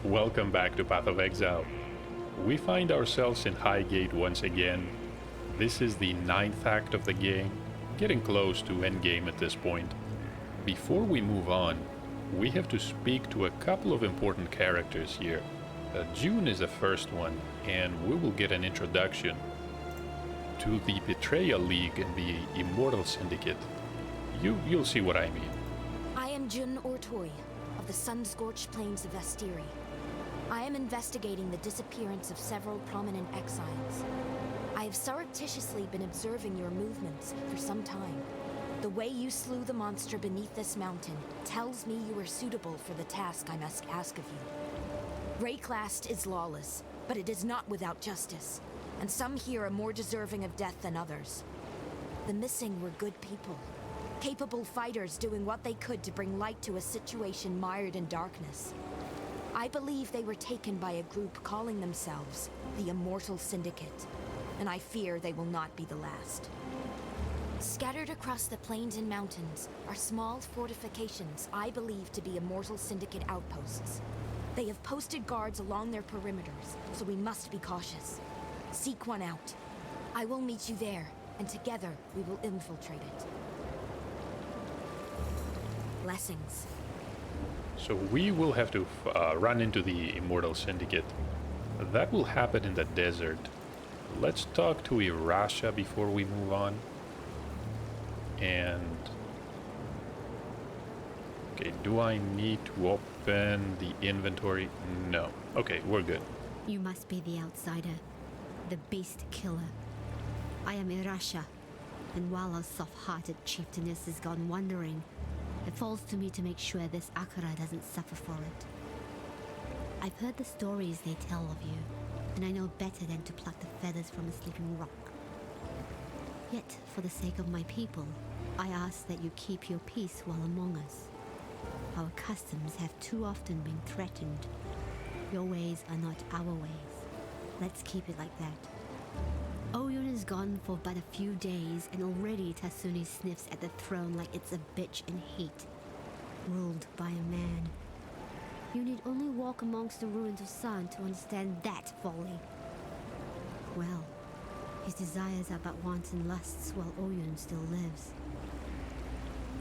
Welcome back to Path of Exile. We find ourselves in Highgate once again. This is the 9th act of the game, getting close to endgame at this point. Before we move on, we have to speak to a couple of important characters here. June is the first one, and we will get an introduction to the Betrayal League and the Immortal Syndicate. You'll see what I mean. I am Jun Ortoy, of the sun-scorched plains of Vestiri. I am investigating the disappearance of several prominent exiles. I have surreptitiously been observing your movements for some time. The way you slew the monster beneath this mountain tells me you are suitable for the task I must ask of you. Wraeclast is lawless, but it is not without justice, and some here are more deserving of death than others. The missing were good people, capable fighters doing what they could to bring light to a situation mired in darkness. I believe they were taken by a group calling themselves the Immortal Syndicate, and I fear they will not be the last. Scattered across the plains and mountains are small fortifications I believe to be Immortal Syndicate outposts. They have posted guards along their perimeters, so we must be cautious. Seek one out. I will meet you there, and together we will infiltrate it. Blessings. So we will have to run into the Immortal Syndicate. That will happen in the desert. Let's talk to Irasha before we move on. And... okay, do I need to open the inventory? No. Okay, we're good. You must be the outsider, the beast killer. I am Irasha, and while our soft-hearted chieftainess has gone wandering, it falls to me to make sure this Akara doesn't suffer for it. I've heard the stories they tell of you, and I know better than to pluck the feathers from a sleeping rock. Yet, for the sake of my people, I ask that you keep your peace while among us. Our customs have too often been threatened. Your ways are not our ways. Let's keep it like that. Oyun is gone for but a few days, and already Tasuni sniffs at the throne like it's a bitch in heat, ruled by a man. You need only walk amongst the ruins of Sun to understand that folly. Well, his desires are but wanton lusts while Oyun still lives.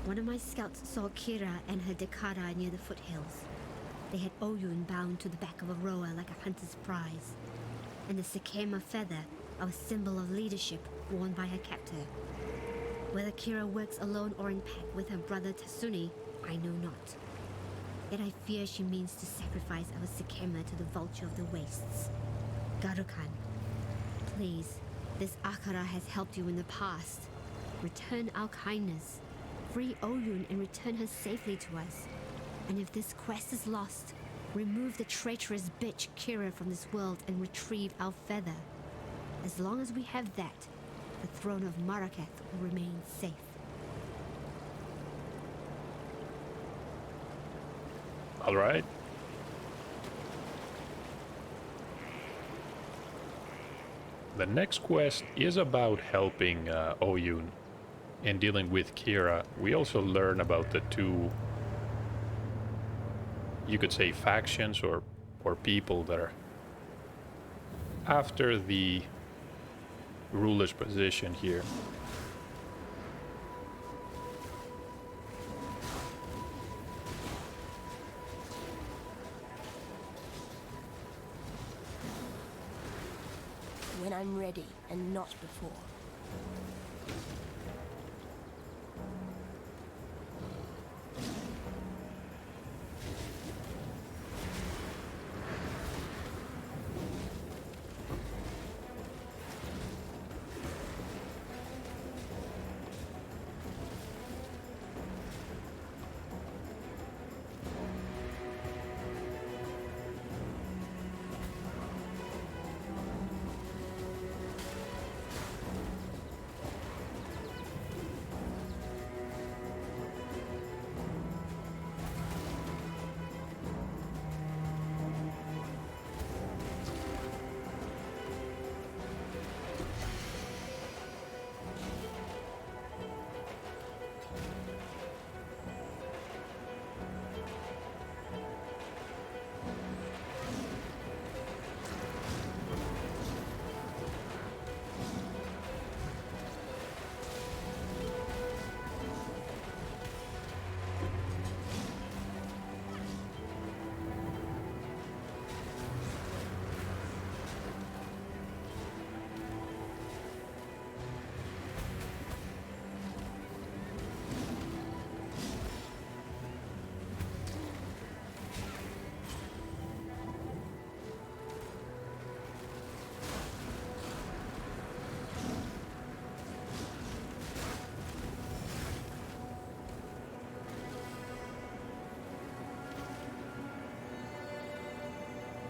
One of my scouts saw Kira and her Dekara near the foothills. They had Oyun bound to the back of a rower like a hunter's prize, and the Sekema feather, our symbol of leadership, worn by her captor. Whether Kira works alone or in pack with her brother Tasuni, I know not. Yet I fear she means to sacrifice our Sekema to the vulture of the wastes. Garukan, please, this Akara has helped you in the past. Return our kindness. Free Oyun and return her safely to us. And if this quest is lost, remove the traitorous bitch Kira from this world and retrieve our feather. As long as we have that, the throne of Marakath will remain safe. All right. The next quest is about helping Oyun and dealing with Kira. We also learn about the two, you could say, factions or people that are after the ruler's position here. When I'm ready, and not before.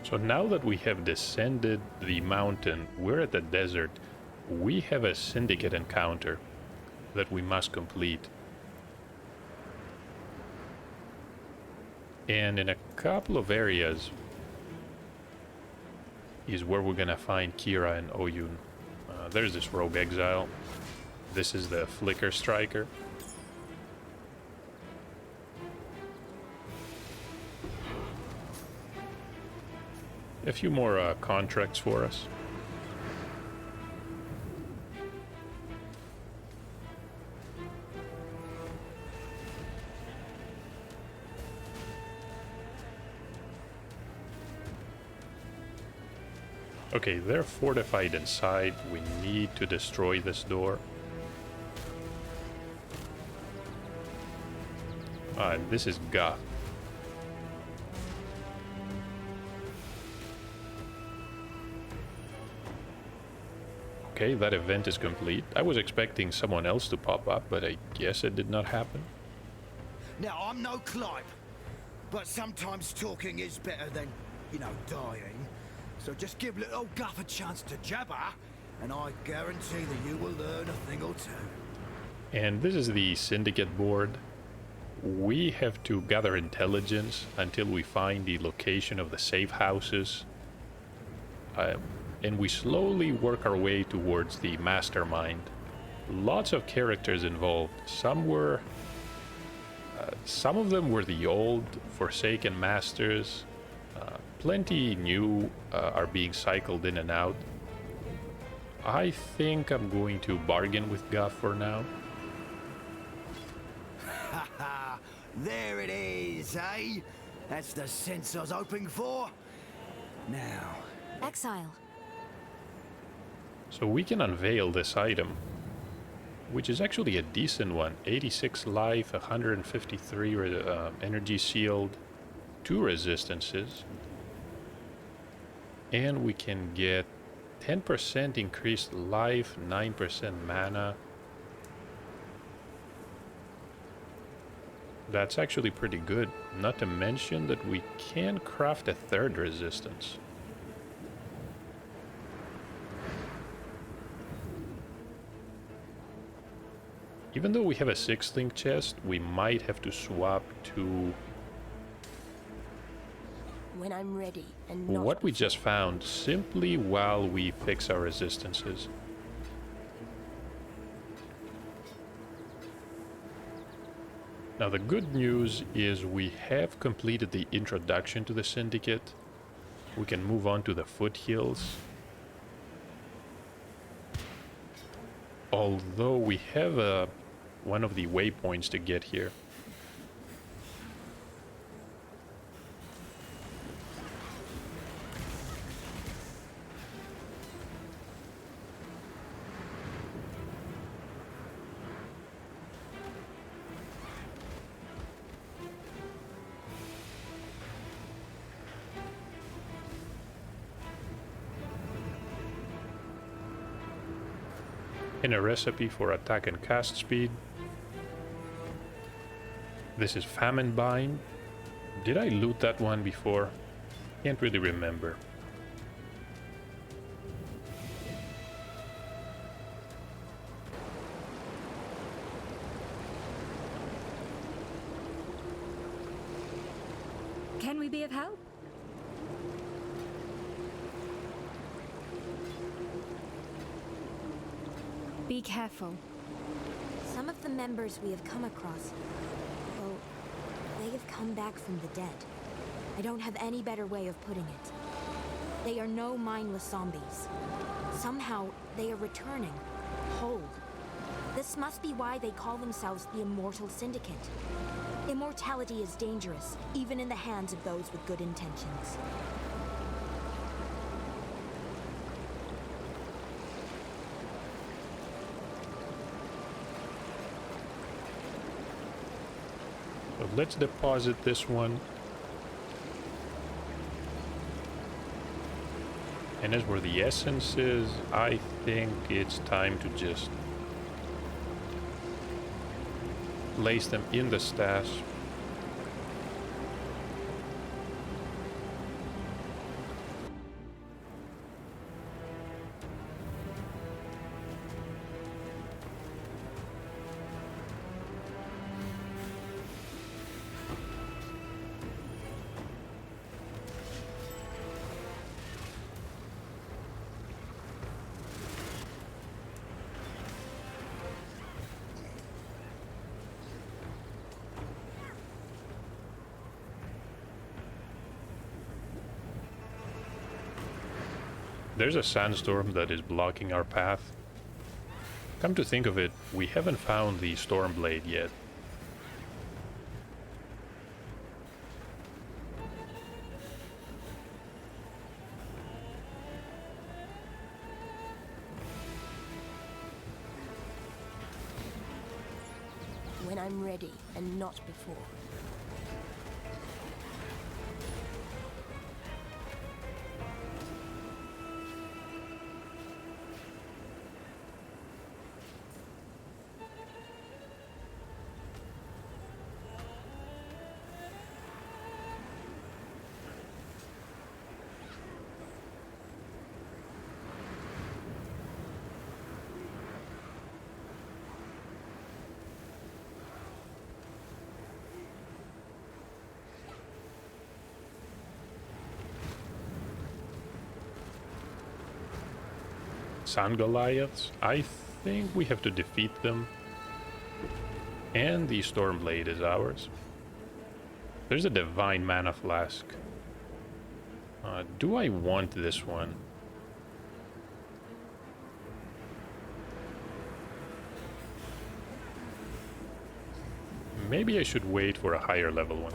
So now that we have descended the mountain, we're at the desert, we have a syndicate encounter that we must complete. And in a couple of areas is where we're gonna find Kira and Oyun. There's this rogue exile. This is the Flicker Striker. A few more contracts for us. Okay, they're fortified inside. We need to destroy this door. And this is Ga. Okay, that event is complete. I was expecting someone else to pop up, but I guess it did not happen. Now, I'm no Clive, but sometimes talking is better than, dying. So just give little Guff a chance to jabber, and I guarantee that you will learn a thing or two. And this is the Syndicate board. We have to gather intelligence until we find the location of the safe houses. And we slowly work our way towards the mastermind. Lots of characters involved. Some of them were the old Forsaken Masters. Plenty new are being cycled in and out. I think I'm going to bargain with Guff for now. Ha ha! There it is, eh? That's the sense I was hoping for. Now... Exile. So we can unveil this item, which is actually a decent one. 86 life, 153 energy sealed, 2 resistances. And we can get 10% increased life, 9% mana. That's actually pretty good. Not to mention that we can craft a 3rd resistance. Even though we have a 6-link chest, we might have to swap to When I'm ready and not what we just found, simply while we fix our resistances. Now the good news is we have completed the introduction to the Syndicate. We can move on to the foothills. Although we have one of the waypoints to get here. And a recipe for attack and cast speed. This is Famine Bind. Did I loot that one before? Can't really remember. Can we be of help? Be careful. Some of the members we have come across, well, they have come back from the dead. I don't have any better way of putting it. They are no mindless zombies. Somehow, they are returning, whole. This must be why they call themselves the Immortal Syndicate. Immortality is dangerous, even in the hands of those with good intentions. So let's deposit this one. And as for the essences, I think it's time to just place them in the stash. There's a sandstorm that is blocking our path. Come to think of it, we haven't found the storm blade yet. When I'm ready, and not before. Sun Goliaths, I think we have to defeat them. And the Storm Blade is ours. There's a Divine Mana Flask. Do I want this one? Maybe I should wait for a higher level one.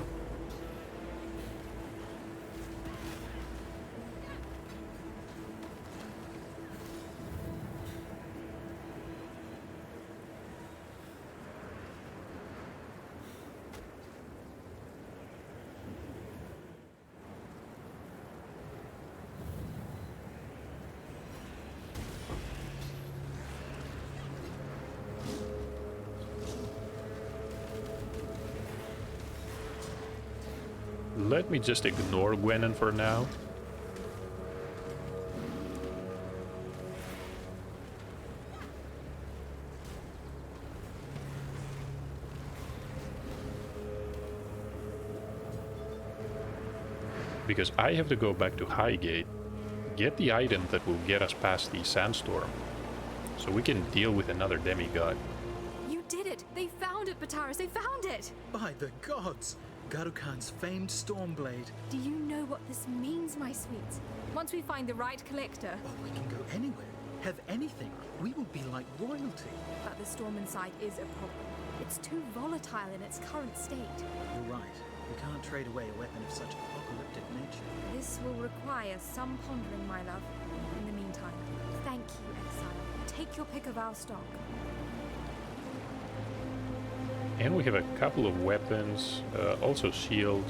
Let me just ignore Gwennen for now. Because I have to go back to Highgate, get the item that will get us past the sandstorm, so we can deal with another demigod. You did it! They found it, Bataris! They found it! By the gods! Garukhan's famed Stormblade. Do you know what this means, my sweets? Once we find the right collector... Oh, we can go anywhere. Have anything. We will be like royalty. But the storm inside is a problem. It's too volatile in its current state. You're right. We can't trade away a weapon of such apocalyptic nature. This will require some pondering, my love. In the meantime, thank you, Exile. Take your pick of our stock. And we have a couple of weapons, also shields.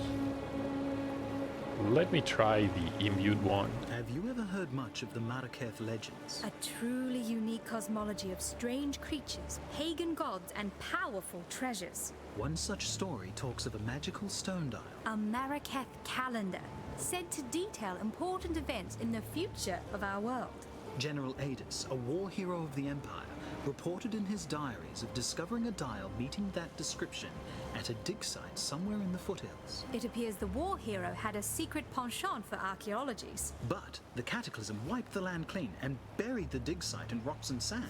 Let me try the imbued one. Have you ever heard much of the Maraketh legends? A truly unique cosmology of strange creatures, pagan gods, and powerful treasures. One such story talks of a magical stone dial. A Maraketh calendar, said to detail important events in the future of our world. General Adis, a war hero of the Empire, reported in his diaries of discovering a dial meeting that description at a dig site somewhere in the foothills. It appears the war hero had a secret penchant for archaeologies. But the cataclysm wiped the land clean and buried the dig site in rocks and sand.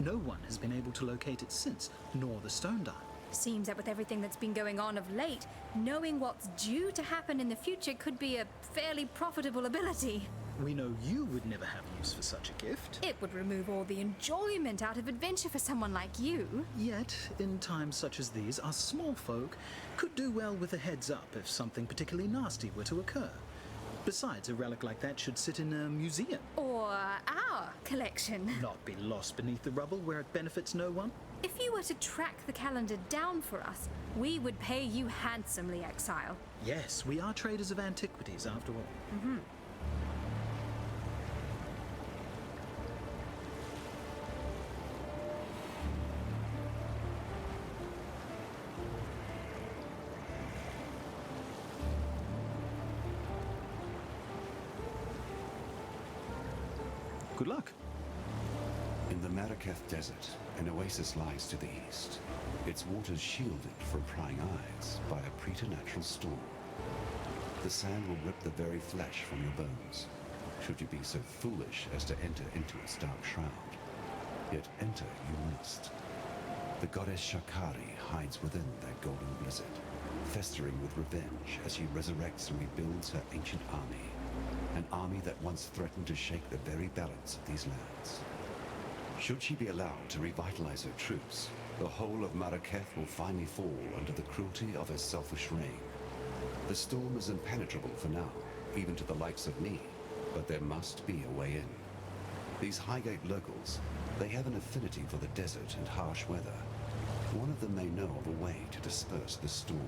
No one has been able to locate it since, nor the stone dial. Seems that with everything that's been going on of late, knowing what's due to happen in the future could be a fairly profitable ability. We know you would never have use for such a gift. It would remove all the enjoyment out of adventure for someone like you. Yet, in times such as these, us small folk could do well with a heads up if something particularly nasty were to occur. Besides, a relic like that should sit in a museum. Or our collection. Not be lost beneath the rubble where it benefits no one. If you were to track the calendar down for us, we would pay you handsomely, Exile. Yes, we are traders of antiquities after all. Mm-hmm. Good luck. In the Maraketh Desert, an oasis lies to the east. Its waters shielded from prying eyes by a preternatural storm. The sand will rip the very flesh from your bones, should you be so foolish as to enter into its dark shroud. Yet enter you must. The goddess Shakari hides within that golden blizzard, festering with revenge as she resurrects and rebuilds her ancient army. an army that once threatened to shake the very balance of these lands. Should she be allowed to revitalize her troops, the whole of Marrakech will finally fall under the cruelty of her selfish reign. The storm is impenetrable for now, even to the likes of me, but there must be a way in. These Highgate locals, they have an affinity for the desert and harsh weather. One of them may know of a way to disperse the storm.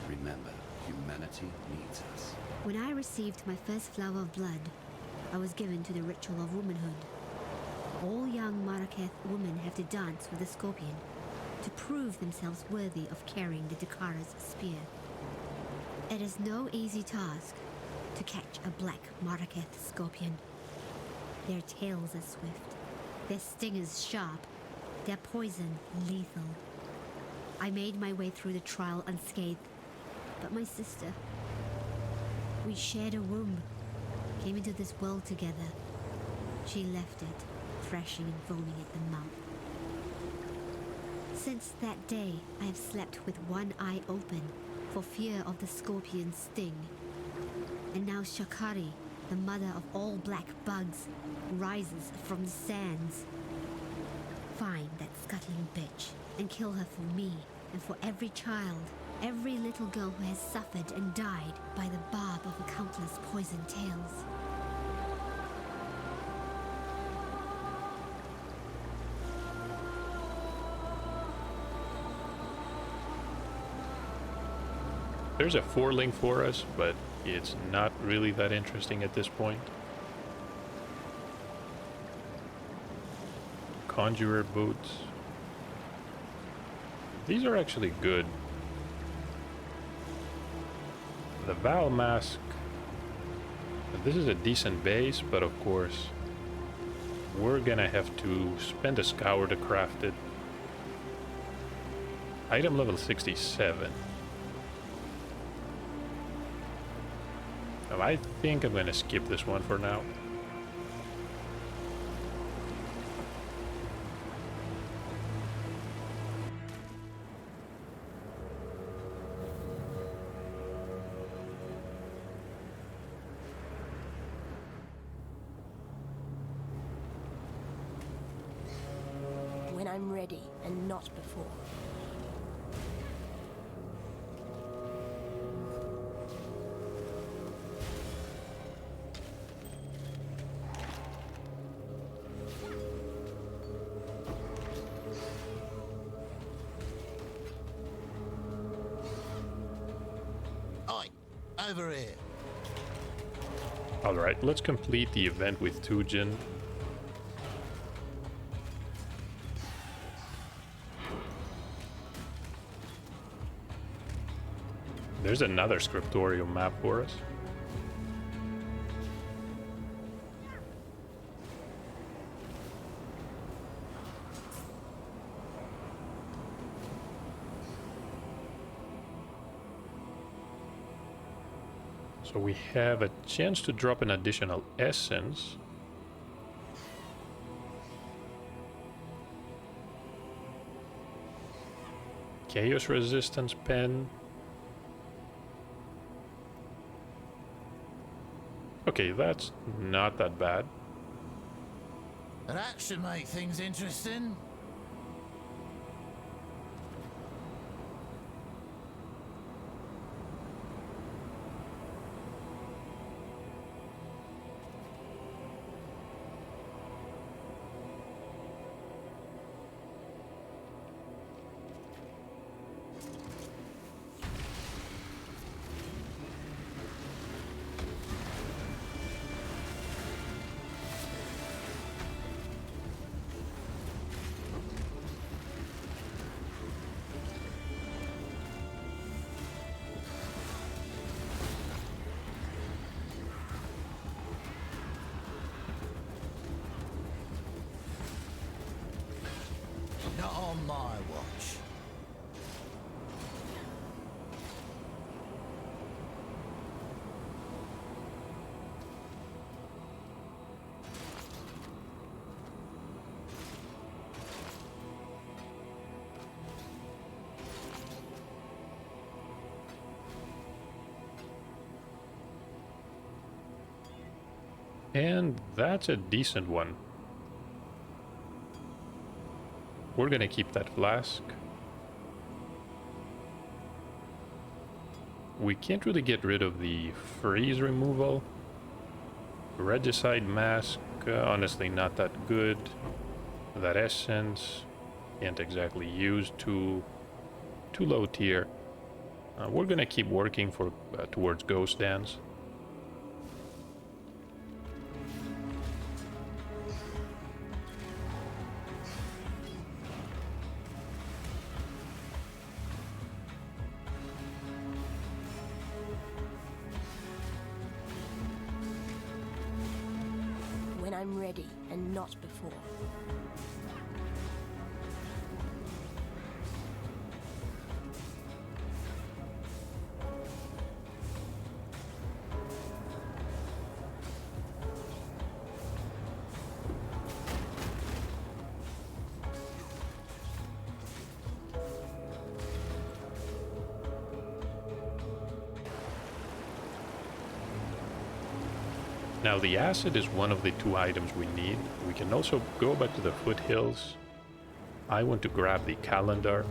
Remember, humanity needs us. When I received my first flower of blood, I was given to the ritual of womanhood. All young Marrakech women have to dance with the scorpion to prove themselves worthy of carrying the Dakara's spear. It is no easy task to catch a black Marrakech scorpion. Their tails are swift, their stingers sharp, their poison lethal. I made my way through the trial unscathed, but my sister, we shared a womb, came into this world together. She left it, thrashing and foaming at the mouth. Since that day, I have slept with one eye open for fear of the scorpion's sting. And now Shakari, the mother of all black bugs, rises from the sands. Find that scuttling bitch and kill her for me and for every child, every little girl who has suffered and died by the barb of the countless poisoned tails. There's a 4-link for us, but it's not really that interesting at this point. Conjurer boots. These are actually good. The Val mask. This is a decent base, but of course we're gonna have to spend a scour to craft it. Item level 67. I think I'm gonna skip this one for now. When I'm ready, and not before. Over here. Alright, let's complete the event with Tujin. There's another scriptorium map for us. So we have a chance to drop an additional essence. Chaos resistance pen. Okay, that's not that bad. That should make things interesting. Not on my watch. And that's a decent one. We're gonna keep that flask. We can't really get rid of the freeze removal. Regicide mask, honestly not that good. That essence, can't exactly use, too low tier. We're gonna keep working for towards Ghost Dance. When I'm ready and not before. Now the acid is one of the two items we need. We can also go back to the foothills. I want to grab the calendar.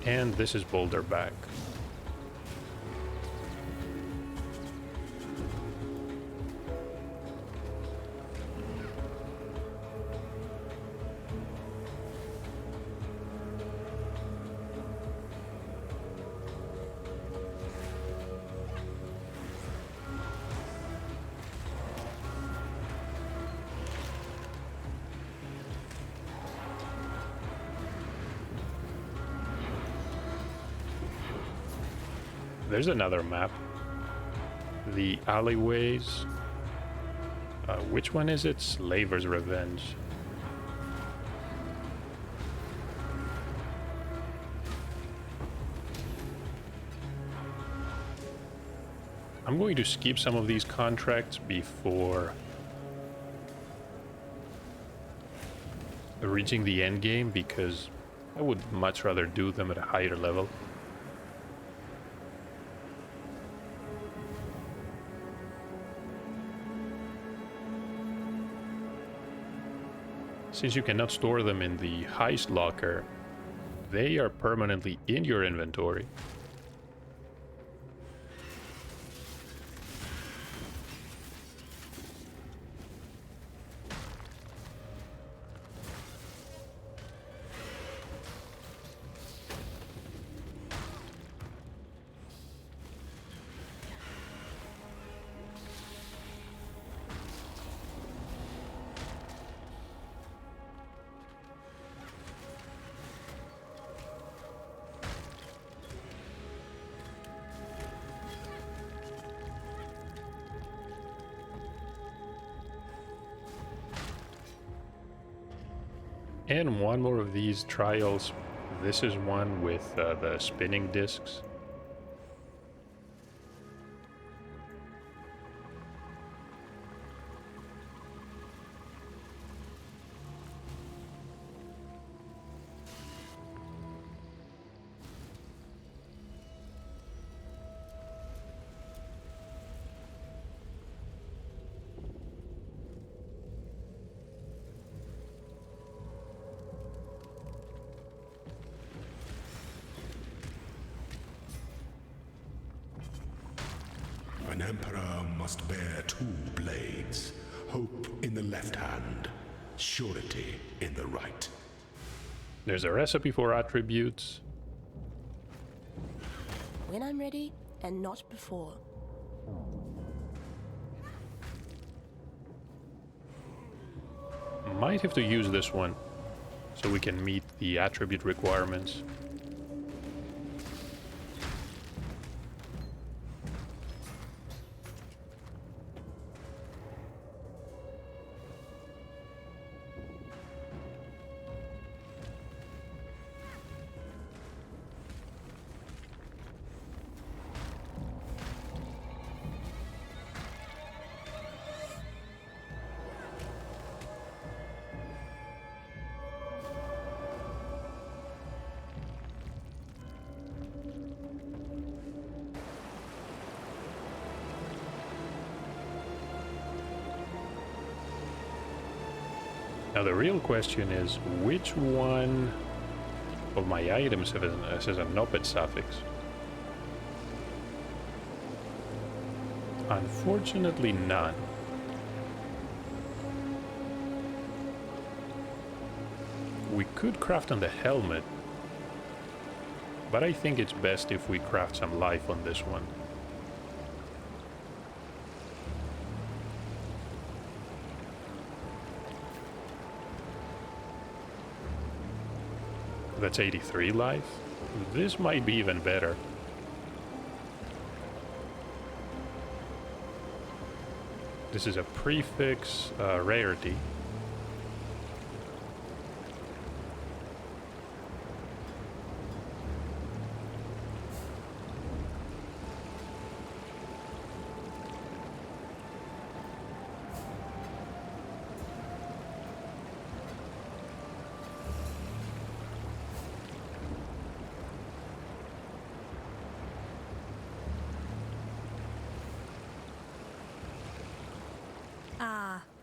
And this is Boulder back. There's another map. The alleyways. Which one is it? Slaver's Revenge. I'm going to skip some of these contracts before reaching the end game because I would much rather do them at a higher level. Since you cannot store them in the heist locker, they are permanently in your inventory. And one more of these trials. This is one with the spinning discs. An emperor must bear two blades, hope in the left hand, surety in the right. There's a recipe for attributes. When I'm ready and not before. Might have to use this one so we can meet the attribute requirements. Now the real question is, which one of my items has a Nopet suffix? Unfortunately none. We could craft on the helmet, but I think it's best if we craft some life on this one. That's 83 life. This might be even better. This is a prefix rarity.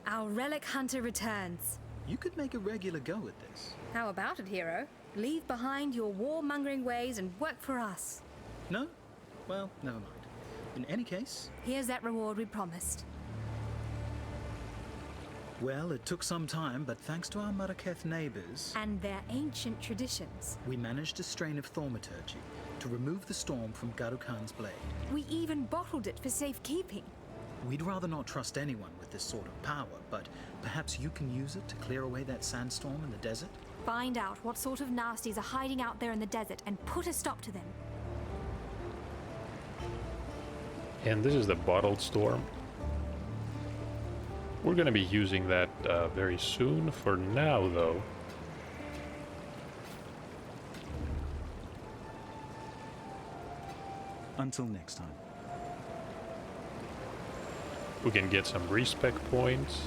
Our relic hunter returns. You could make a regular go at this. How about it, hero? Leave behind your warmongering ways and work for us. No? Well, never mind. In any case... Here's that reward we promised. Well, it took some time, but thanks to our Maraketh neighbors... And their ancient traditions. We managed a strain of thaumaturgy to remove the storm from Garukhan's blade. We even bottled it for safekeeping. We'd rather not trust anyone with this sort of power, but perhaps you can use it to clear away that sandstorm in the desert? Find out what sort of nasties are hiding out there in the desert and put a stop to them. And this is the bottled storm. We're going to be using that very soon. For now, though, until next time. we can get some respec points.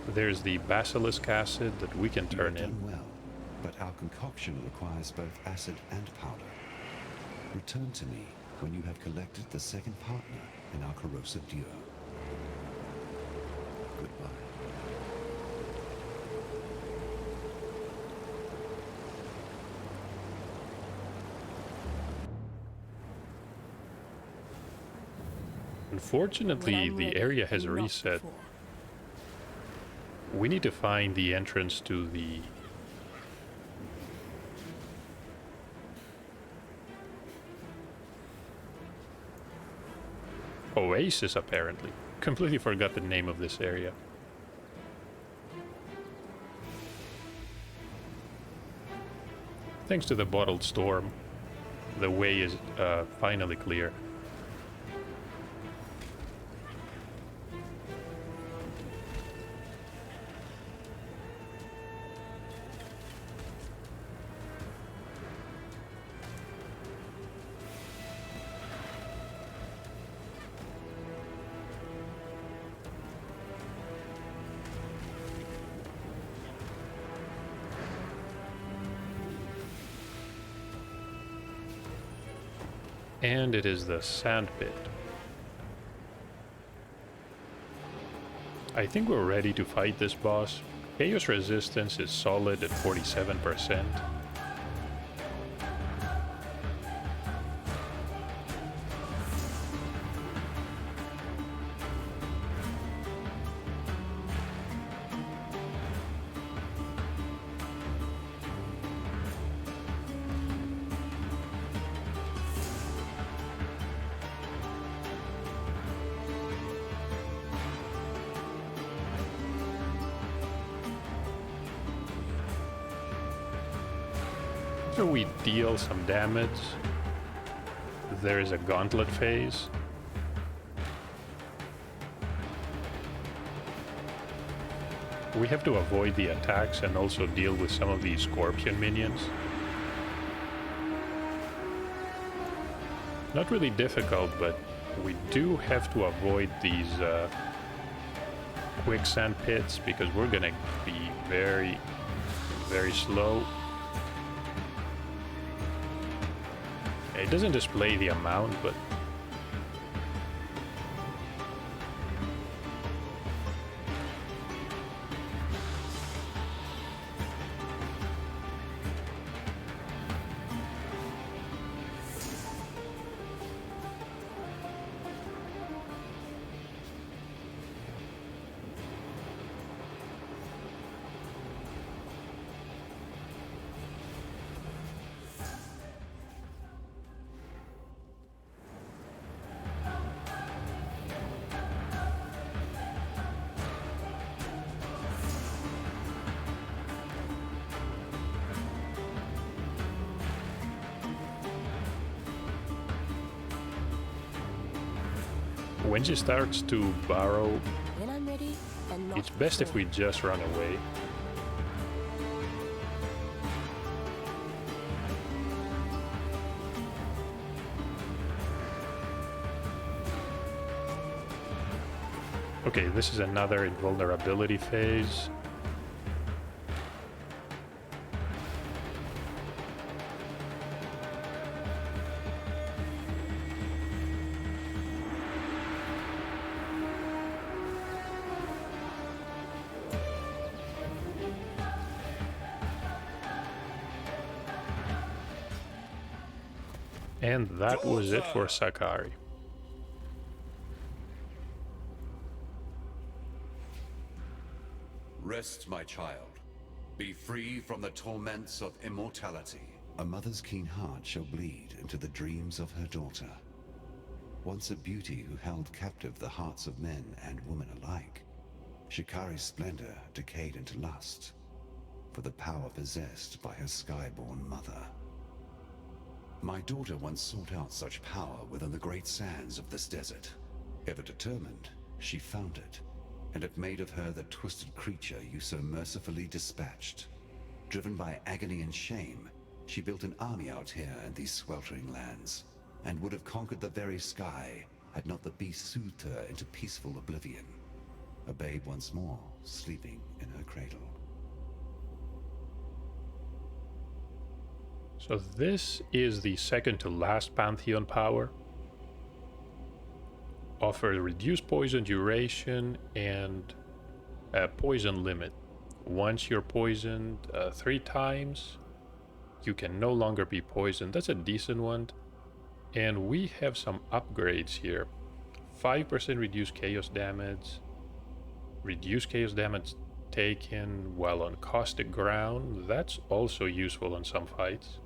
There's the basilisk acid that we can turn in. Well, but our concoction requires both acid and powder. Return to me when you have collected the second partner in our corrosive duo. Goodbye. Unfortunately, the area has reset. We need to find the entrance to the... Oasis, apparently. Completely forgot the name of this area. Thanks to the bottled storm, the way is finally clear. And it is the sand pit. I think we're ready to fight this boss. Chaos resistance is solid at 47%. After we deal some damage, there is a gauntlet phase. We have to avoid the attacks and also deal with some of these scorpion minions. Not really difficult, but we do have to avoid these quicksand pits because we're gonna be very, very slow. It doesn't display the amount, but when she starts to burrow, When I'm ready and not it's best if we just run away. Okay, this is another invulnerability phase. And that was it for Sakari. Rest, my child. Be free from the torments of immortality. A mother's keen heart shall bleed into the dreams of her daughter. Once a beauty who held captive the hearts of men and women alike, Shikari's splendor decayed into lust for the power possessed by her skyborn mother. My daughter once sought out such power within the great sands of this desert. Ever determined, she found it, and it made of her the twisted creature you so mercifully dispatched. Driven by agony and shame, she built an army out here in these sweltering lands, and would have conquered the very sky had not the beast soothed her into peaceful oblivion. A babe once more, sleeping in her cradle. So this is the second to last Pantheon power. Offer reduced poison duration and a poison limit. Once you're poisoned 3 times, you can no longer be poisoned. That's a decent one. And we have some upgrades here. 5% reduced chaos damage. Reduced chaos damage taken while on caustic ground. That's also useful in some fights.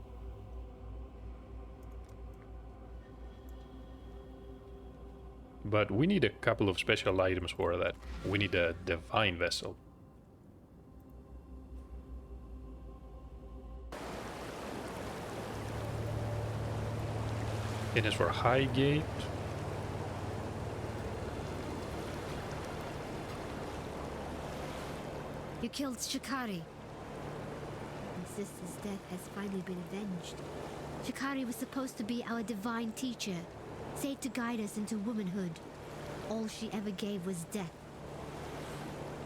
But we need a couple of special items for that. We need a divine vessel. It is for Highgate. You killed Shikari. My sister's death has finally been avenged. Shikari was supposed to be our divine teacher, said to guide us into womanhood. All she ever gave was death.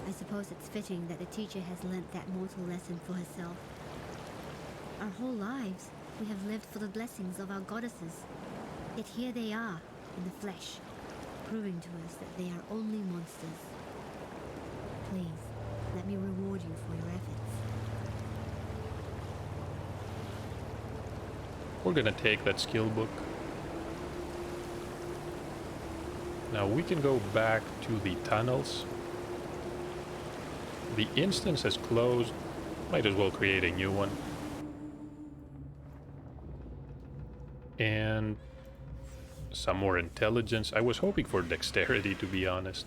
I suppose it's fitting that the teacher has learnt that mortal lesson for herself. Our whole lives, we have lived for the blessings of our goddesses. Yet here they are, in the flesh, proving to us that they are only monsters. Please, let me reward you for your efforts. We're gonna take that skill book. Now we can go back to the tunnels. The instance has closed. Might as well create a new one. And some more intelligence. I was hoping for dexterity, to be honest.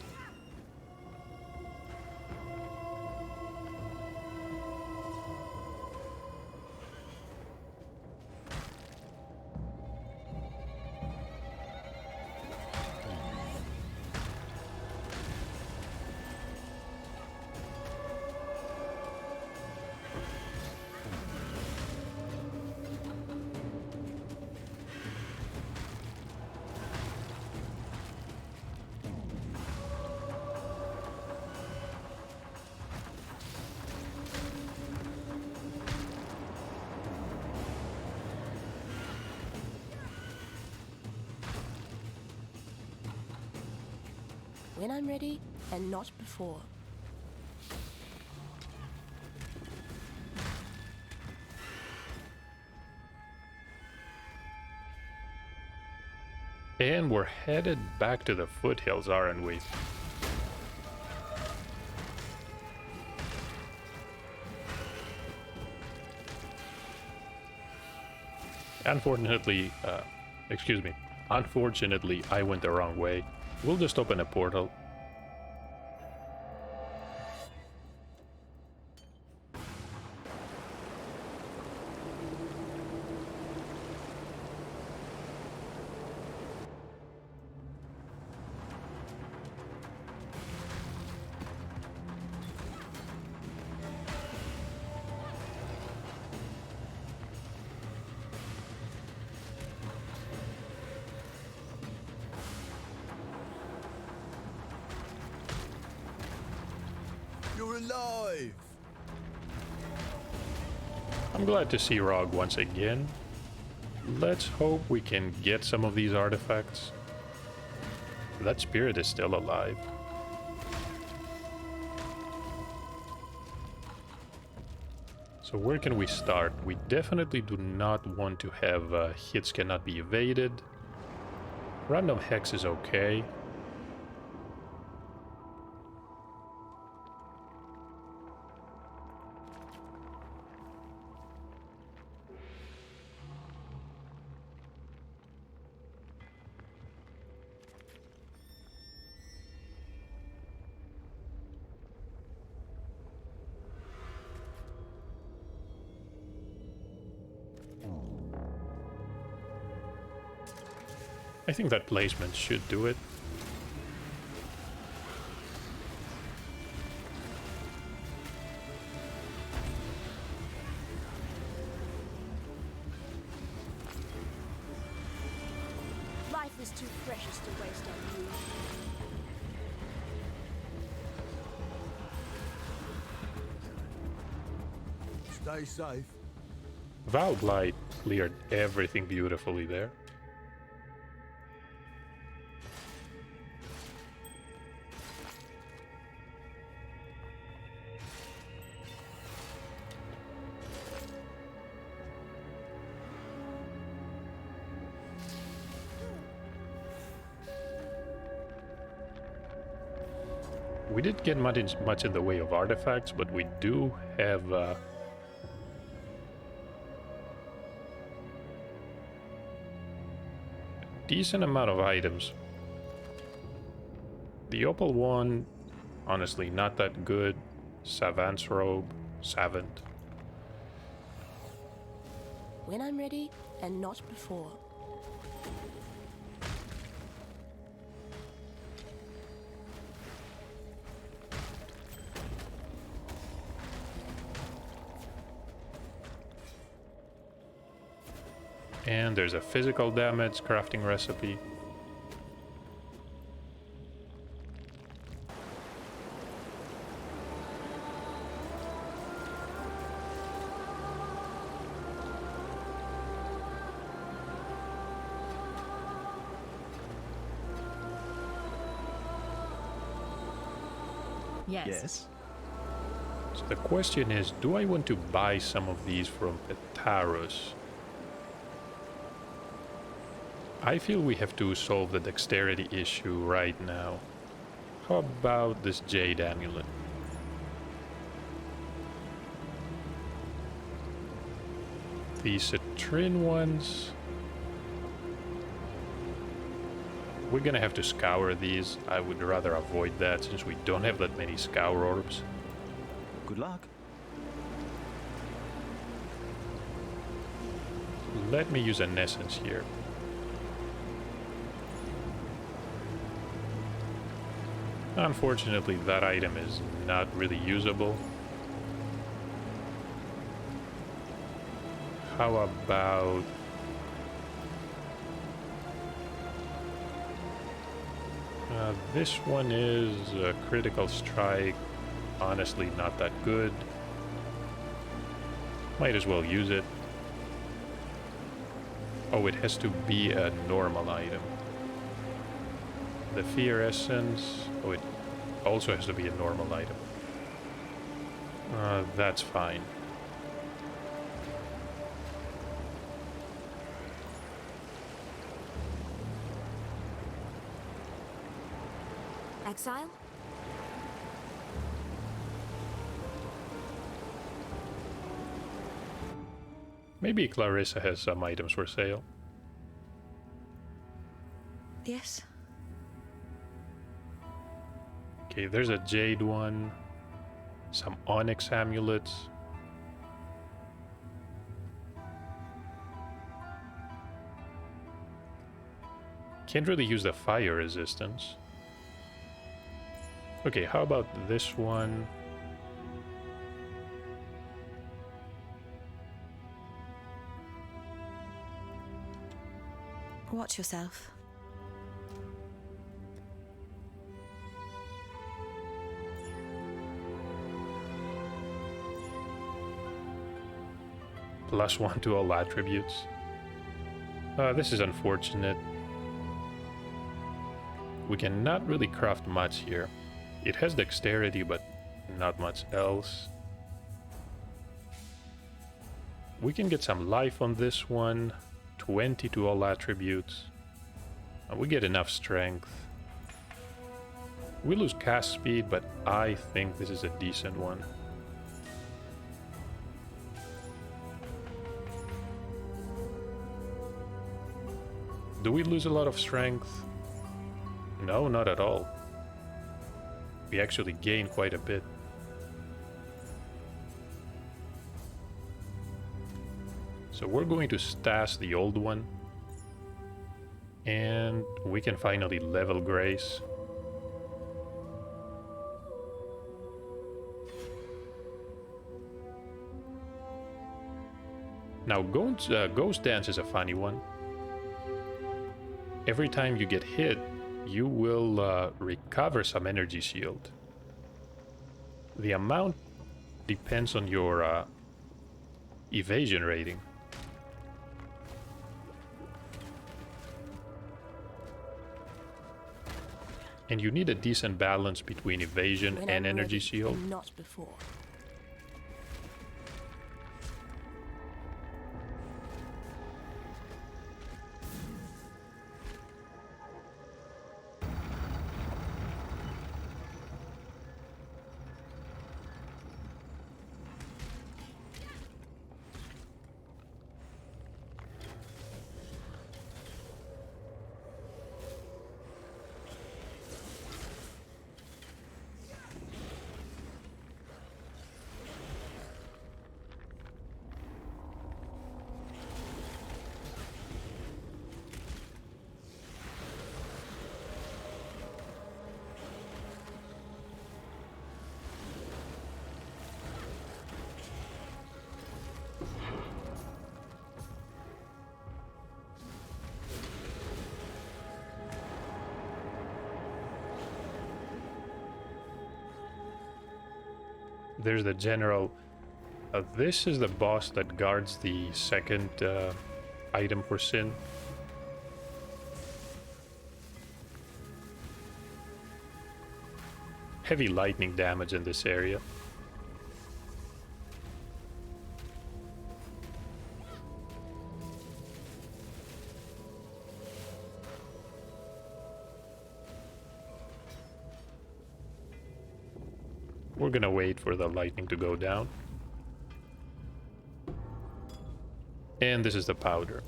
When I'm ready, and not before. And we're headed back to the foothills, aren't we? Unfortunately, unfortunately, I went the wrong way. We'll just open a portal. You're alive! I'm glad to see Rog once again. Let's hope we can get some of these artifacts. That spirit is still alive. So where can we start? We definitely do not want to have hits cannot be evaded. Random hex is okay. I think that placement should do it. Life is too precious to waste on you. Stay safe. Blight cleared everything beautifully there. We didn't get much in the way of artifacts, but we do have decent amount of items. The opal one, honestly, not that good. Savant's robe, Savant. When I'm ready, and not before. And there's a physical damage crafting recipe. Yes. So the question is, do I want to buy some of these from Petarus? I feel we have to solve the dexterity issue right now. How about this Jade Amulet? The Citrine ones... We're gonna have to scour these. I would rather avoid that since we don't have that many scour orbs. Good luck. Let me use an essence here. Unfortunately, that item is not really usable. How about... this one is a critical strike. Honestly, not that good. Might as well use it. Oh, it has to be a normal item. The Fear Essence. Oh, it also has to be a normal item. That's fine. Exile? Maybe Clarissa has some items for sale. Yes. Okay, there's a Jade one. Some Onyx amulets. Can't really use the fire resistance. Okay, how about this one? Watch yourself. +1 to all attributes. This is unfortunate. We cannot really craft much here. It has dexterity, but not much else. We can get some life on this one. 20 to all attributes. We get enough strength. We lose cast speed, but I think this is a decent one. Do we lose a lot of strength? No, not at all. We actually gain quite a bit. So we're going to stash the old one. And we can finally level Grace. Now Ghost Dance is a funny one. Every time you get hit, you will recover some energy shield. The amount depends on your evasion rating. And you need a decent balance between evasion When and I'm energy ready, shield. and not before. There's the general. This is the boss that guards the second item for Sin. Heavy lightning damage in this area. We're gonna wait for the lightning to go down. And this is the powder.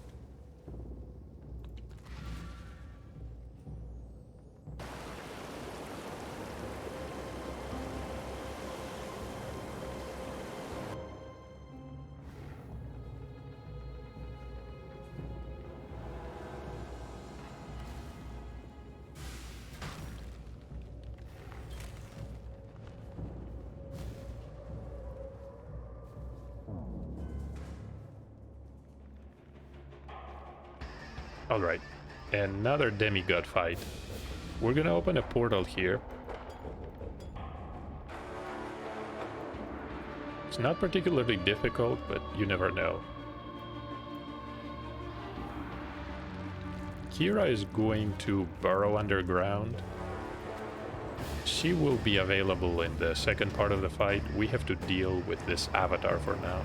Alright, another demigod fight. We're gonna open a portal here. It's not particularly difficult, but you never know. Kira is going to burrow underground. She will be available in the second part of the fight. We have to deal with this avatar for now.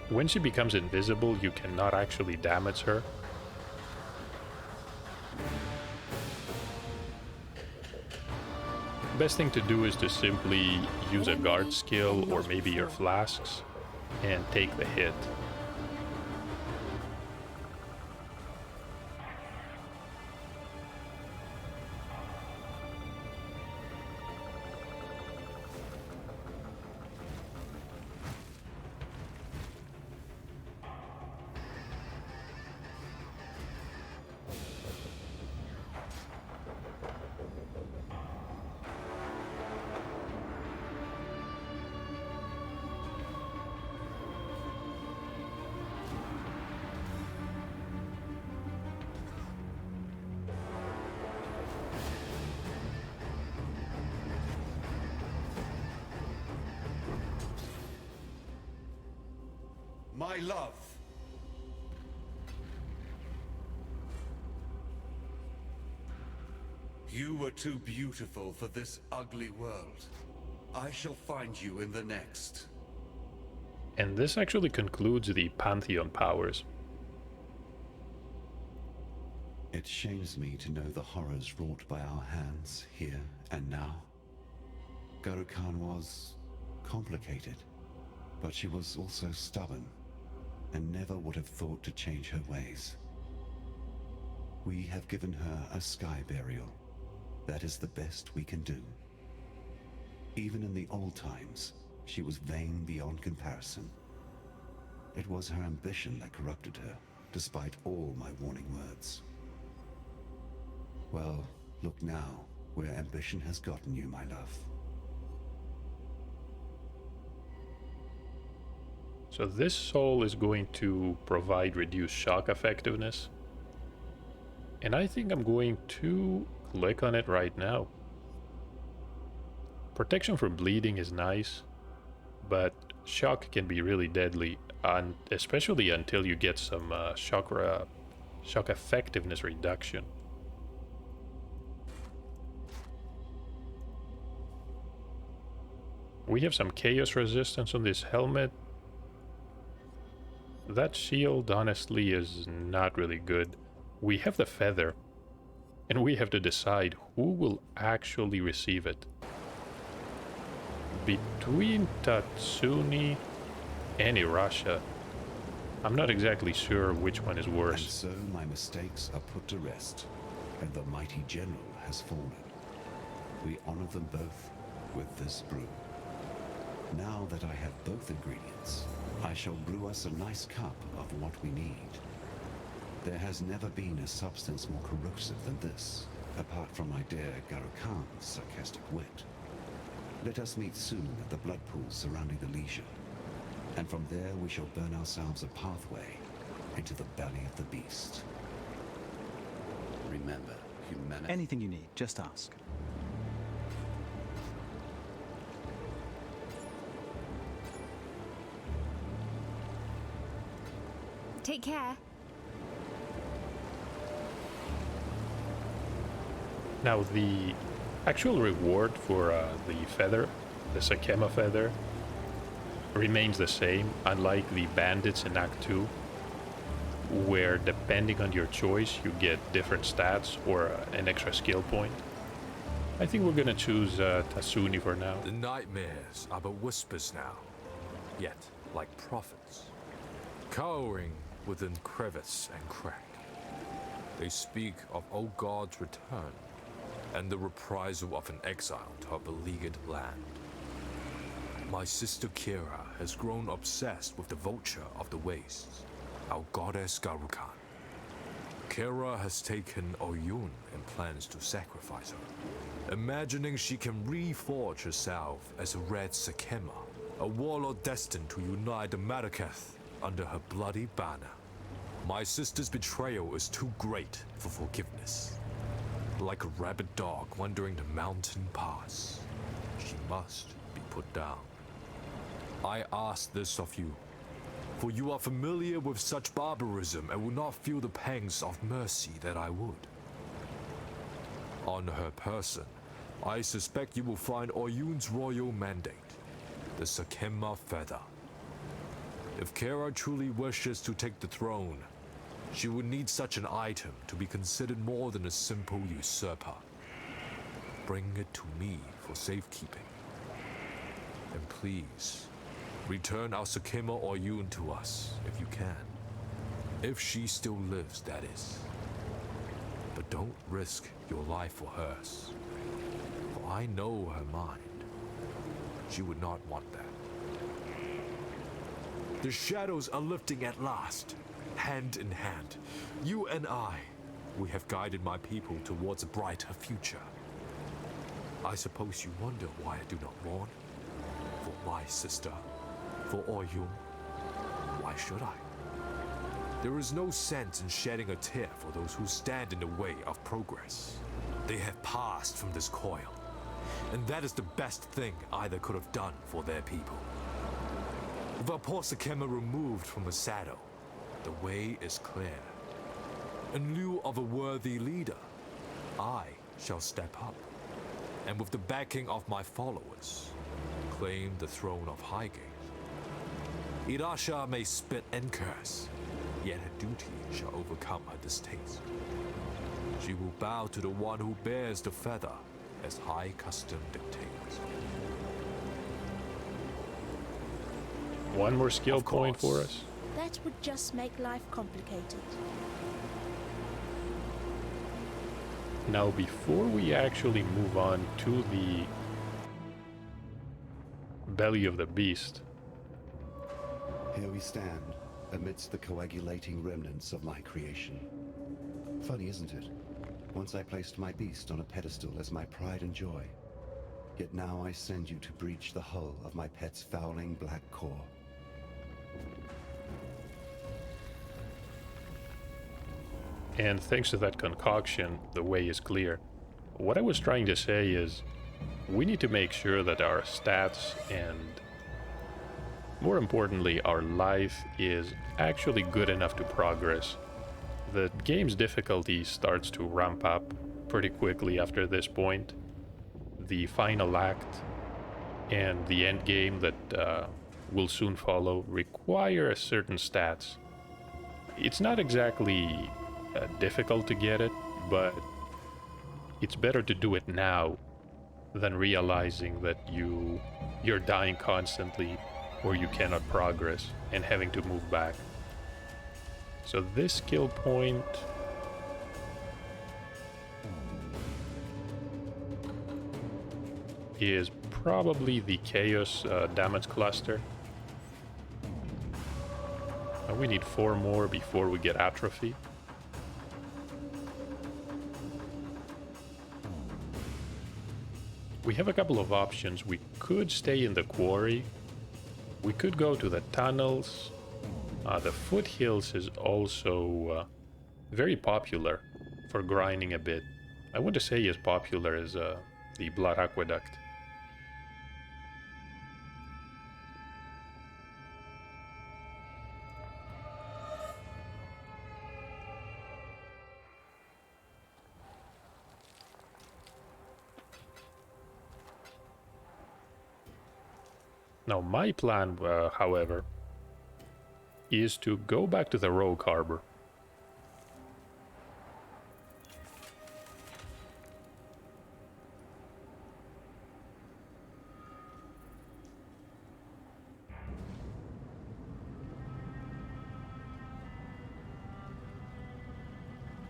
When she becomes invisible, you cannot actually damage her. Best thing to do is to simply use a guard skill or maybe your flasks and take the hit. My love. You were too beautiful for this ugly world. I shall find you in the next. And this actually concludes the Pantheon powers. It shames me to know the horrors wrought by our hands here and now. Garo-Khan was complicated, but she was also stubborn, and never would have thought to change her ways. We have given her a sky burial. That is the best we can do. Even in the old times, she was vain beyond comparison. It was her ambition that corrupted her, despite all my warning words. Well, look now, where ambition has gotten you, my love. So this soul is going to provide reduced shock effectiveness. And I think I'm going to click on it right now. Protection from bleeding is nice, but shock can be really deadly, especially until you get some shock effectiveness reduction. We have some chaos resistance on this helmet. That shield, honestly, is not really good. We have the feather, and we have to decide who will actually receive it. Between Tatsuni and Irasha, I'm not exactly sure which one is worse. And so my mistakes are put to rest, and the mighty general has fallen. We honor them both with this brew. Now that I have both ingredients, I shall brew us a nice cup of what we need. There has never been a substance more corrosive than this, apart from my dear Garo-Khan's sarcastic wit. Let us meet soon at the blood pools surrounding the lesion, and from there we shall burn ourselves a pathway into the belly of the beast. Remember, humanity... Anything you need, just ask. Take care. Now the actual reward for the feather, the Sakema feather, remains the same, unlike the bandits in Act 2, where depending on your choice you get different stats or an extra skill point. I think we're gonna choose Tasuni for now. The nightmares are but whispers now, yet like prophets, cowering within crevice and crack. They speak of old God's return and the reprisal of an exile to a beleaguered land. My sister Kira has grown obsessed with the vulture of the wastes, our goddess Garo-Khan. Kara has taken Oyun and plans to sacrifice her, imagining she can reforge herself as a Red Sakema, a warlord destined to unite the Marraketh under her bloody banner. My sister's betrayal is too great for forgiveness. Like a rabid dog wandering the mountain pass, she must be put down. I ask this of you, for you are familiar with such barbarism and will not feel the pangs of mercy that I would. On her person, I suspect you will find Oyun's royal mandate, the Sakema feather. If Kara truly wishes to take the throne, she would need such an item to be considered more than a simple usurper. Bring it to me for safekeeping. And please, return our Sakema Oyun to us, if you can. If she still lives, that is. But don't risk your life for hers. For I know her mind. She would not want that. The shadows are lifting at last, hand in hand. You and I, we have guided my people towards a brighter future. I suppose you wonder why I do not mourn? For my sister, for Oyun. Why should I? There is no sense in shedding a tear for those who stand in the way of progress. They have passed from this coil, and that is the best thing either could have done for their people. With our poor Sakema removed from the saddle, the way is clear. In lieu of a worthy leader, I shall step up, and with the backing of my followers, claim the throne of Highgate. Irasha may spit and curse, yet her duty shall overcome her distaste. She will bow to the one who bears the feather, as high custom dictates. One more skill point for us. That would just make life complicated. Now, before we actually move on to the belly of the beast, Here we stand, amidst the coagulating remnants of my creation. Funny, isn't it? Once I placed my beast on a pedestal as my pride and joy. Yet now I send you to breach the hull of my pet's fouling black core. and thanks to that concoction, the way is clear. What I was trying to say is, we need to make sure that our stats and, more importantly, our life is actually good enough to progress. The game's difficulty starts to ramp up pretty quickly after this point. The final act and the end game that will soon follow require certain stats. It's not exactly difficult to get it, but it's better to do it now than realizing that you're dying constantly or you cannot progress and having to move back. So this skill point is probably the Chaos damage cluster. And we need 4 more before we get atrophy. We have a couple of options. We could stay in the quarry. We could go to the tunnels. The foothills is also very popular for grinding a bit. I want to say as popular as the Blood Aqueduct. Now my plan, however, is to go back to the Rogue Harbor.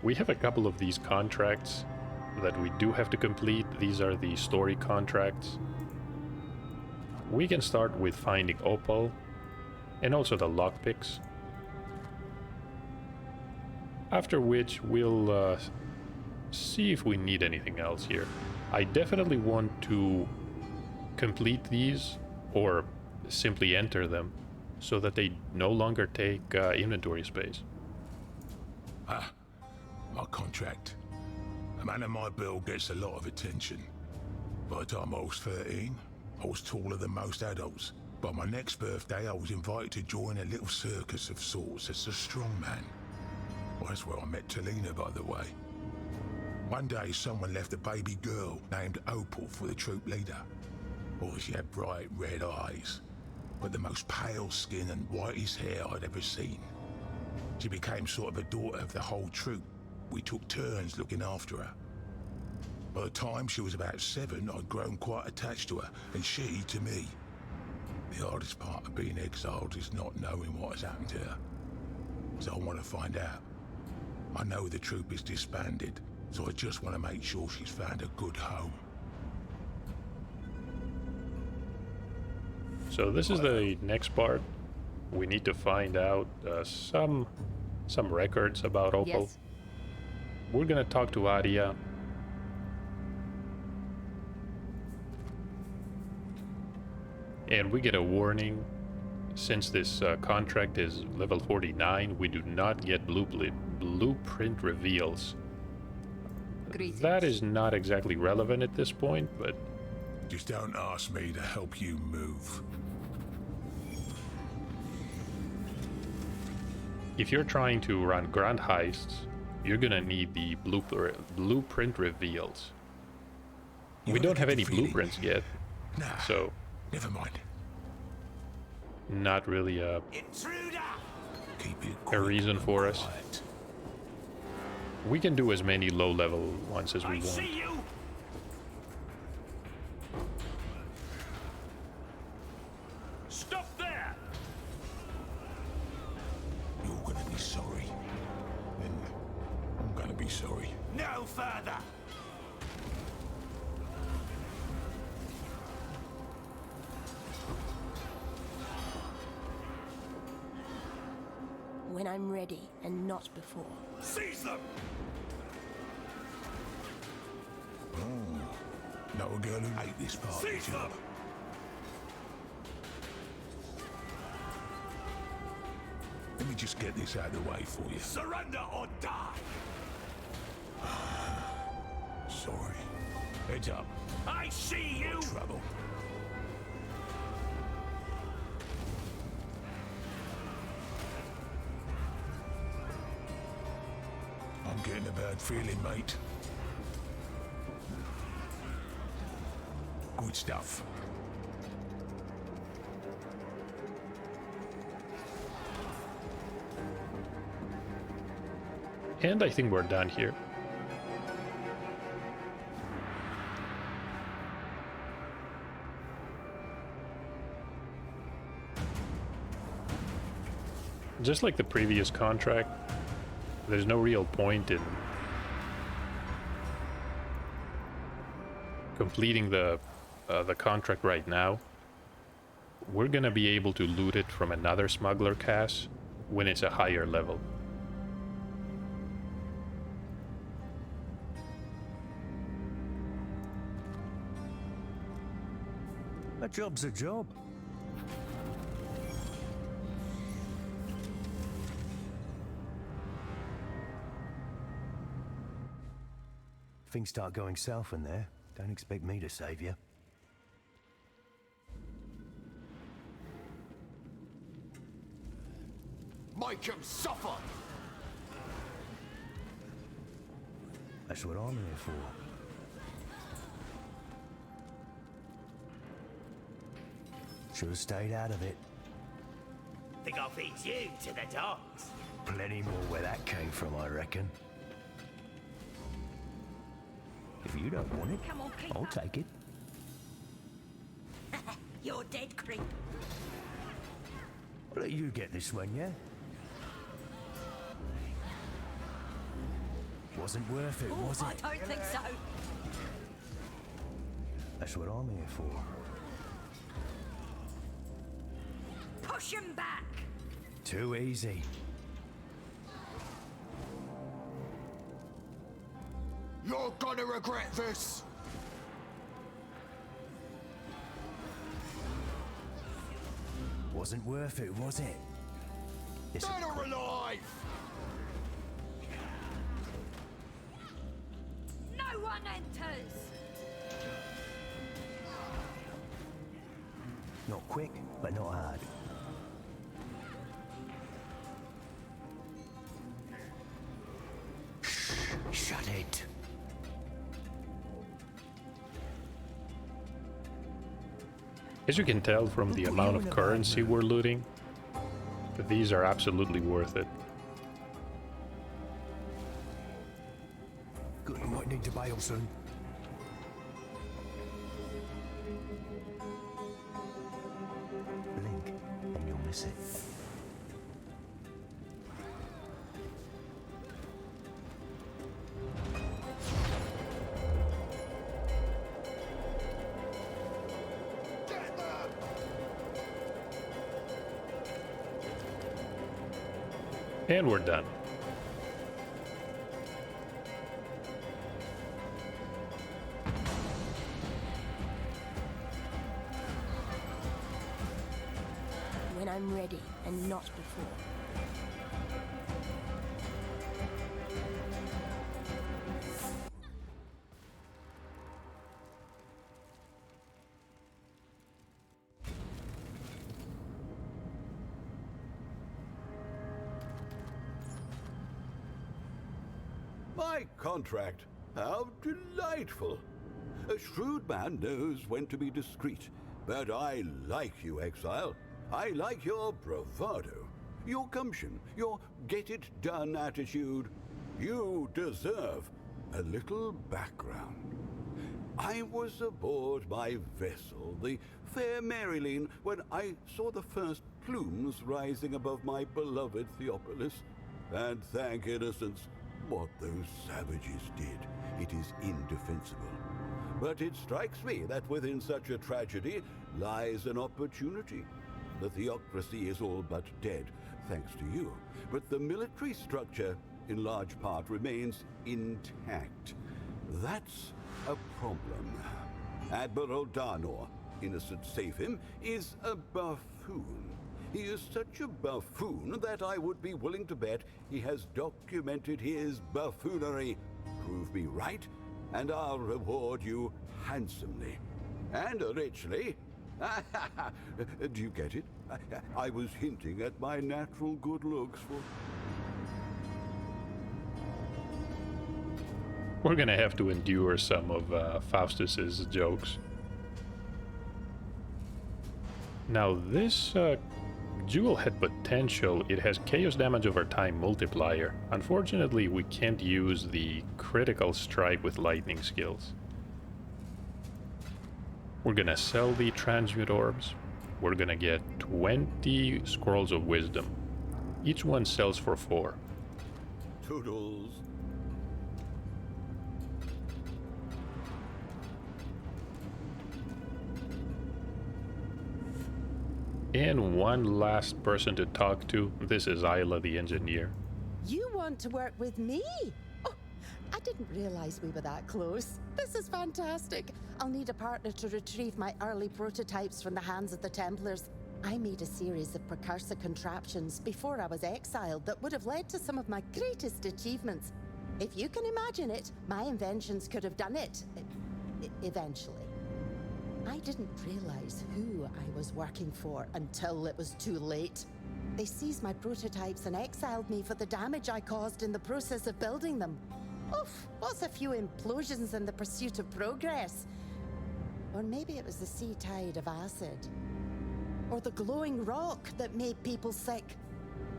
We have a couple of these contracts that we do have to complete. These are the story contracts. We can start with finding Opal and also the lockpicks. After which we'll see if we need anything else here. I definitely want to complete these or simply enter them so that they no longer take inventory space. Ah, my contract. A man of my build gets a lot of attention. By the time I was 13, I was taller than most adults. By my next birthday, I was invited to join a little circus of sorts as a strongman. Well, that's where I met Talina, by the way. One day, someone left a baby girl named Opal for the troop leader. Oh, she had bright red eyes, but the most pale skin and whitest hair I'd ever seen. She became sort of a daughter of the whole troop. We took turns looking after her. By the time she was about 7, I'd grown quite attached to her, and she to me. The hardest part of being exiled is not knowing what has happened to her. So I want to find out. I know the troop is disbanded, so I just want to make sure she's found a good home. So this is the next part. We need to find out some records about Opal. Yes. We're gonna talk to Aria. And we get a warning. Since this contract is level 49, we do not get blueprint reveals. Greetings. That is not exactly relevant at this point, but Just don't ask me to help you move. if you're trying to run grand heists, you're gonna need the blueprint reveals. We don't have any blueprints yet, Nah, so never mind. not really a Keep it a reason for us. quiet. We can do as many low-level ones as we want. Stop there! You're gonna be sorry. And I'm gonna be sorry. No further! When I'm ready and not before. Seize them! Oh, know a girl who ate this part of the job. Let me just get this out of the way for you. Surrender or die! Sorry. Heads up. I see you! Trouble. I'm getting a bad feeling, mate. Good stuff. And I think we're done here. Just like the previous contract, there's no real point in completing the contract right now. We're gonna be able to loot it from another smuggler cache when it's a higher level. A job's a job. If things start going south in there, don't expect me to save you. Make him suffer! That's what I'm here for. Should have stayed out of it. Think I'll feed you to the dogs. Plenty more where that came from, I reckon. If you don't want it, Come on, keep I'll up. take it. You're dead, creep. I'll let you get this one, yeah? Wasn't worth it, was I it? don't think so. That's what I'm here for. Push him back. Too easy. You're gonna regret this! Wasn't worth it, was it? Dead or alive! No one enters! Not quick, but not hard. Shut it. As you can tell from the amount of currency we're looting, these are absolutely worth it. Good, you might need to bail soon. Blink, and you'll miss it. And we're done. When I'm ready, and not before. My contract. How delightful. A shrewd man knows when to be discreet. But I like you, Exile. I like your bravado, your gumption, your get-it-done attitude. You deserve a little background. I was aboard my vessel, the fair Maryline, when I saw the first plumes rising above my beloved Theopolis. And thank innocence, what those savages did, it is indefensible. But it strikes me that within such a tragedy lies an opportunity. The theocracy is all but dead, thanks to you, but the military structure, in large part, remains intact. That's a problem. Admiral Darnor, innocent save him, is a buffoon. He is such a buffoon that I would be willing to bet he has documented his buffoonery. Prove me right, and I'll reward you handsomely. And richly. Do you get it? I was hinting at my natural good looks for... We're gonna have to endure some of Faustus's jokes. Now this jewel had potential. It has chaos damage over time multiplier. Unfortunately, we can't use the critical strike with lightning skills. We're gonna sell the transmute orbs. We're gonna get 20 scrolls of wisdom. Each one sells for 4. Toodles. And one last person to talk to. This is Isla the engineer. You want to work with me? Oh, I didn't realize we were that close. This is fantastic. I'll need a partner to retrieve my early prototypes from the hands of the Templars. I made a series of precursor contraptions before I was exiled that would have led to some of my greatest achievements. If you can imagine it, my inventions could have done it. Eventually. I didn't realize who I was working for until it was too late. They seized my prototypes and exiled me for the damage I caused in the process of building them. Oof, what's a few implosions in the pursuit of progress? Or maybe it was the sea tide of acid. Or the glowing rock that made people sick.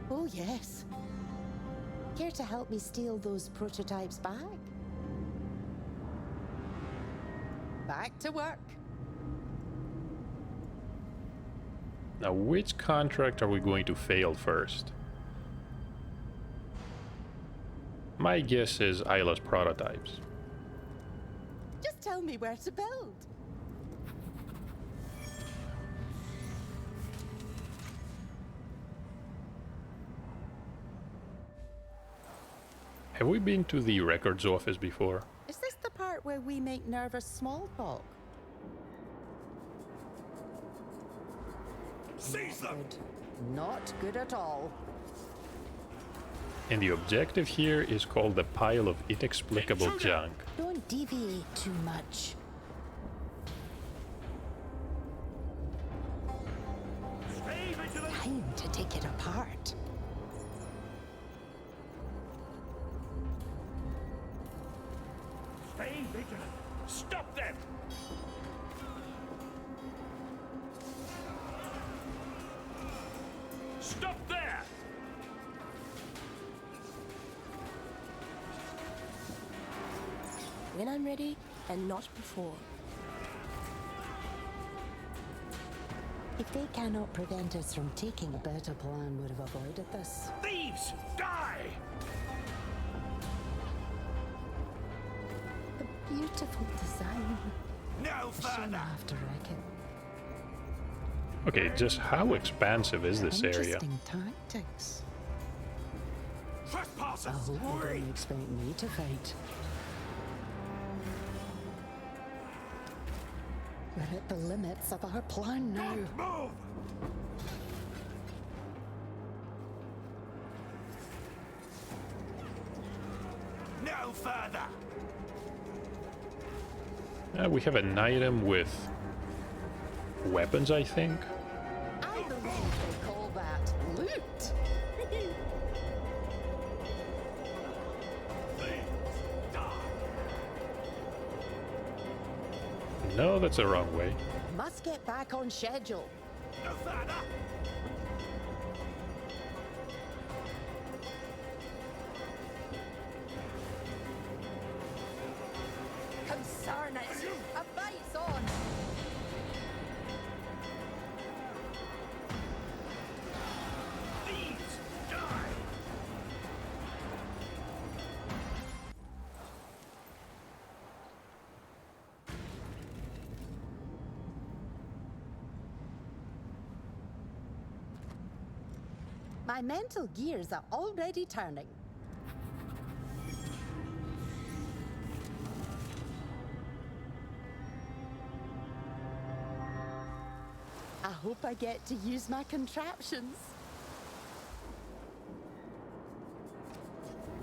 Oh yes. Care to help me steal those prototypes back? Back to work. Now, which contract are we going to fail first? My guess is Isla's prototypes. Just tell me where to build. Have we been to the records office before? Is this the part where we make nervous small talk? Seize them! Not good at all. And the objective here is called the pile of inexplicable junk. Don't deviate too much. Time to take it apart. Stay vigilant! Stop them! Stop there! When I'm ready, and not before. If they cannot prevent us from taking a better plan, would have avoided this. Thieves! Die! A beautiful design. No Shame further! I have to wreck it. Okay, just how expansive is this area? Interesting tactics. I Trespassers! hope you don't expect me to fight. We're at the limits of our plan now. Move! No further! We have an item with weapons, I think. I believe they call that loot. No, that's the wrong way. Must get back on schedule. No further! Concern it. A fight's on. Thieves! Die! My mental gears are already turning. I hope I get to use my contraptions.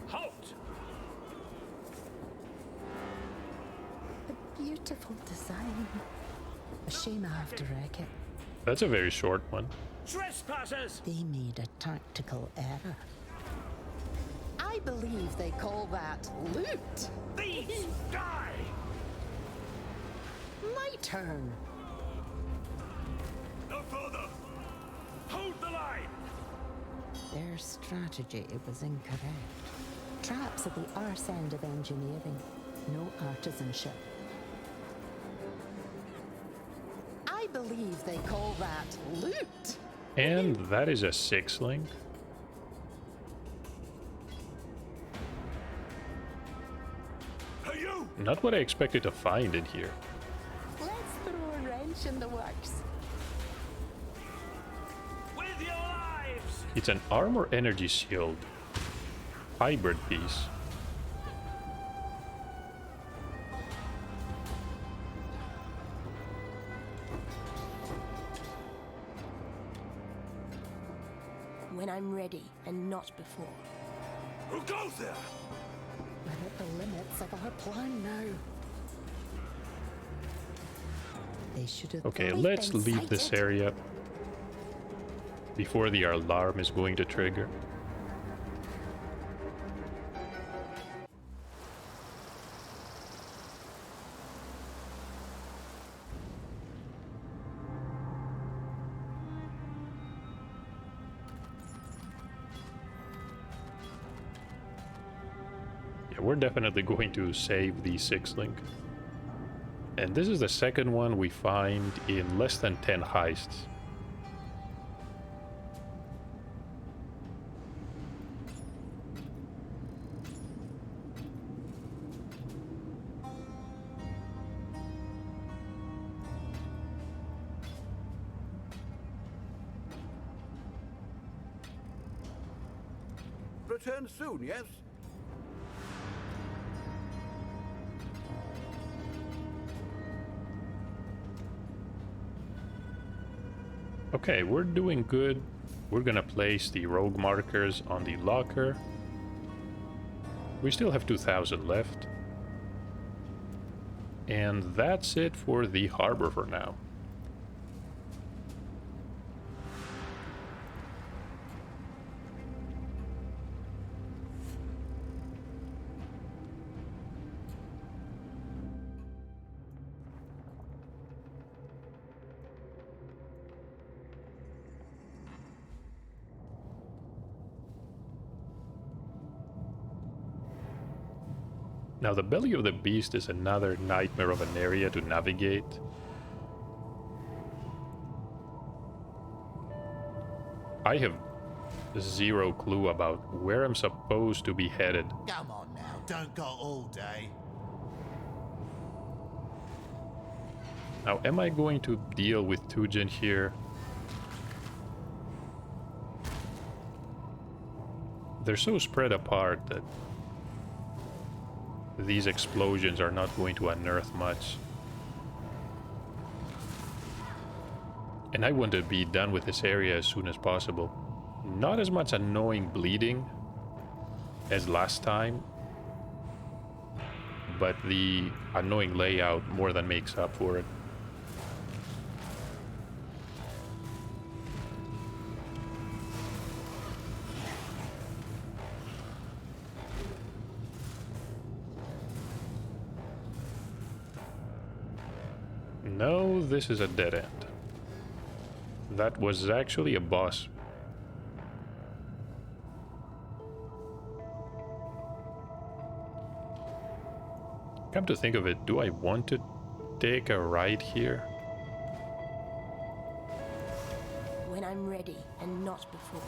Halt! A beautiful design. A shame I have to wreck it. That's a very short one. Trespassers! They made a tactical error. I believe they call that loot. Thieves! Die! My turn. No further! Hold the line! Their strategy was incorrect. Traps at the arse end of engineering. No artisanship. I believe they call that loot. And that is a 6-link. Hey, you! Not what I expected to find in here. Let's throw a wrench in the works. With your lives! It's an armor energy shield. Hybrid piece. When I'm ready, and not before. Who goes there? We're at the limits of our plan now. They should have. Okay, both let's been leave this sighted. area before the alarm is going to trigger. Yeah, we're definitely going to save the 6-link. And this is the second one we find in less than 10 heists. Return soon, yes? Okay, we're doing good. We're gonna place the rogue markers on the locker. We still have 2,000 left. And that's it for the harbor for now. Now, the belly of the beast is another nightmare of an area to navigate. I have zero clue about where I'm supposed to be headed. Come on now, don't got all day. Now, am I going to deal with Tujin here? They're so spread apart that these explosions are not going to unearth much. And I want to be done with this area as soon as possible. Not as much annoying bleeding as last time, but the annoying layout more than makes up for it. No, this is a dead end. That was actually a boss. Come to think of it, do I want to take a ride here? When I'm ready, and not before.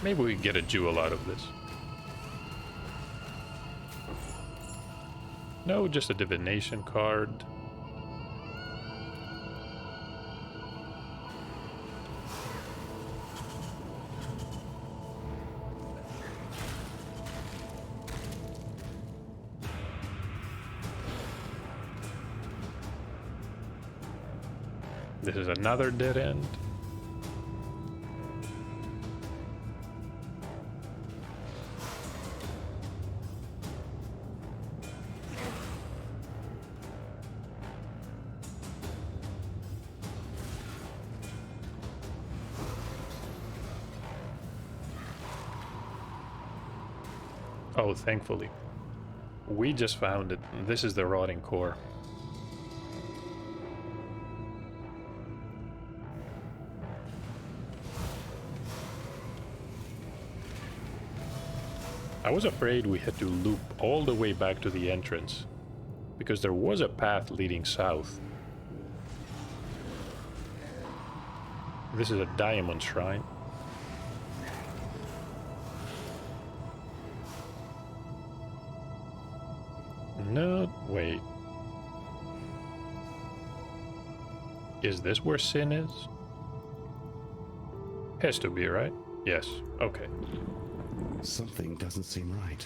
Maybe we get a jewel out of this. No, just a divination card. This is another dead end. Oh, thankfully. We just found it. This is the rotting core. I was afraid we had to loop all the way back to the entrance, because there was a path leading south. This is a diamond shrine. No, wait. Is this where Sin is? Has to be, right? Yes, okay. Something doesn't seem right.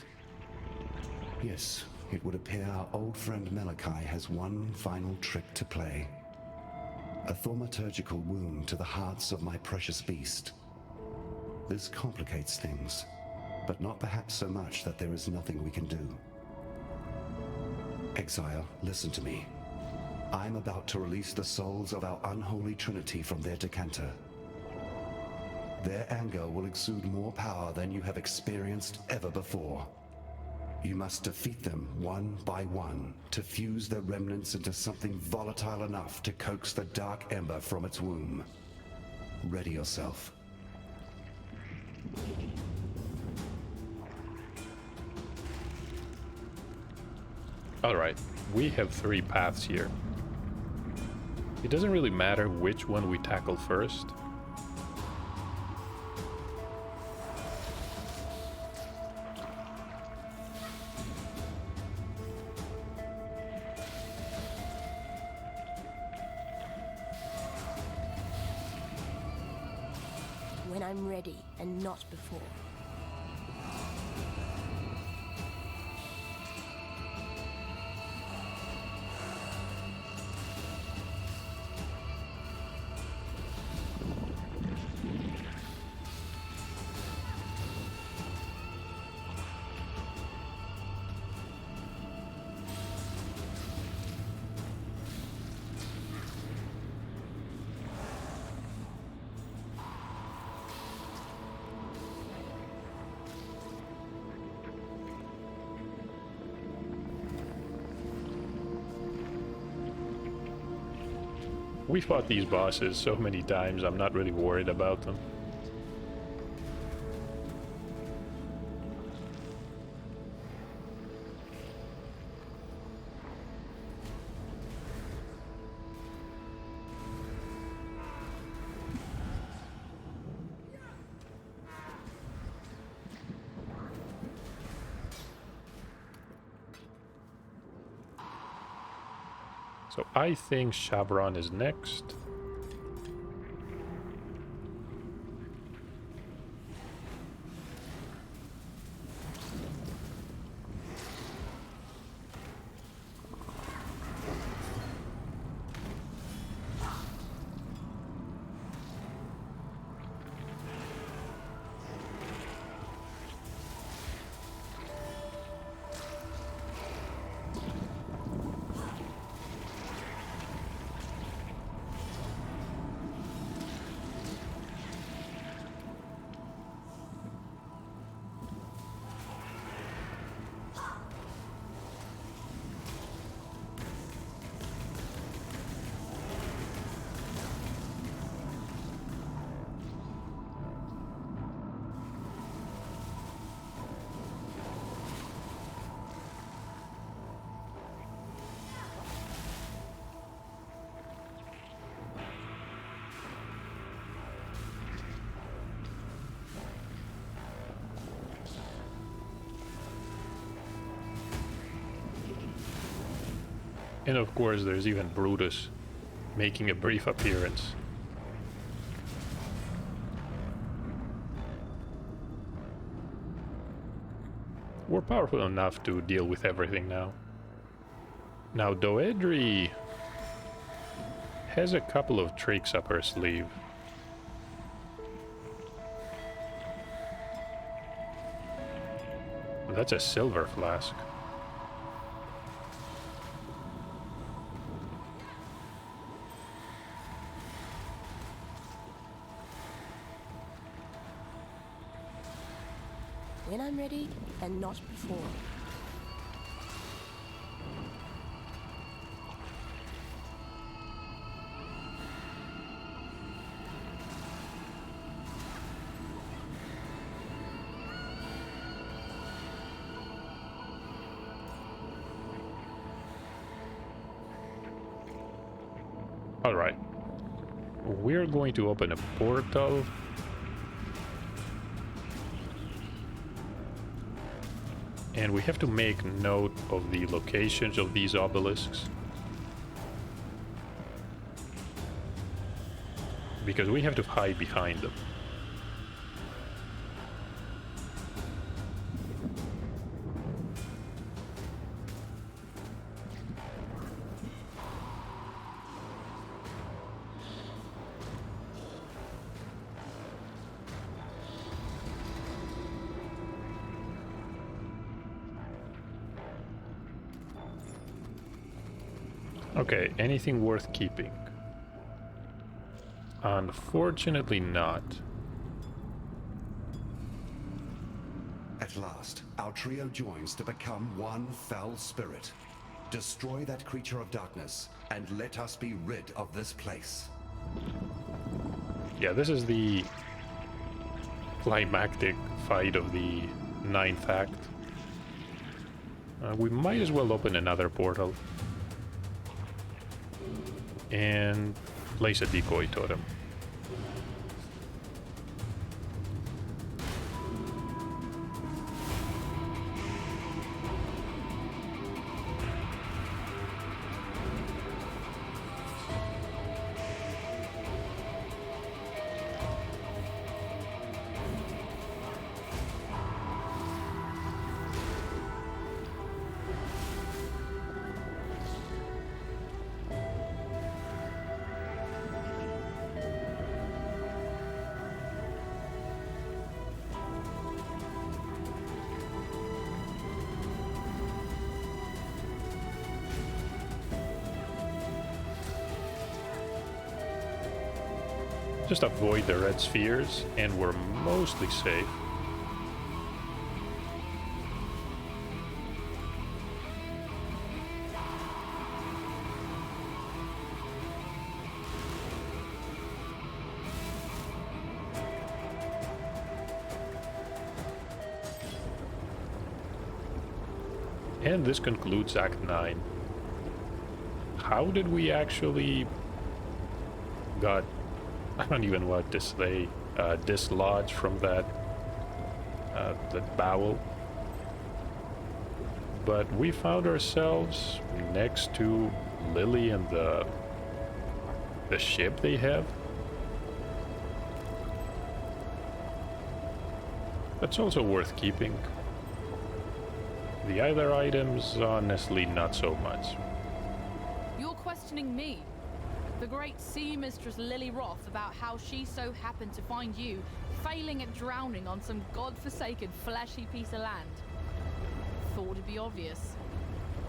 Yes, it would appear our old friend Malachi has one final trick to play. A thaumaturgical wound to the hearts of my precious beast. This complicates things, but not perhaps so much that there is nothing we can do. Exile, listen to me. I'm about to release the souls of our unholy trinity from their decanter. Their anger will exude more power than you have experienced ever before. You must defeat them one by one to fuse their remnants into something volatile enough to coax the dark ember from its womb. Ready yourself. Alright, we have 3 paths here. It doesn't really matter which one we tackle first. When I'm ready, and not before. We fought these bosses so many times, I'm not really worried about them. So I think Shavron is next. And of course there's even Brutus making a brief appearance. We're powerful enough to deal with everything now. Now Doedri has a couple of tricks up her sleeve. That's a silver flask. When I'm ready, and not before. All right. We're going to open a portal. And we have to make note of the locations of these obelisks. Because we have to hide behind them. Okay, anything worth keeping? Unfortunately not. At last, our trio joins to become one foul spirit. Destroy that creature of darkness, and let us be rid of this place. Yeah, this is the climactic fight of the 9th act. We might as well open another portal. And place a decoy totem. Just avoid the red spheres and we're mostly safe. And this concludes Act 9. How did we actually got, I don't even know what to say, dislodged from that bowel? But we found ourselves next to Lily and the ship they have. That's also worth keeping. The other items, honestly, not so much. You're questioning me, the great sea mistress Lily Roth, about how she so happened to find you failing at drowning on some godforsaken fleshy piece of land. Thought it'd be obvious.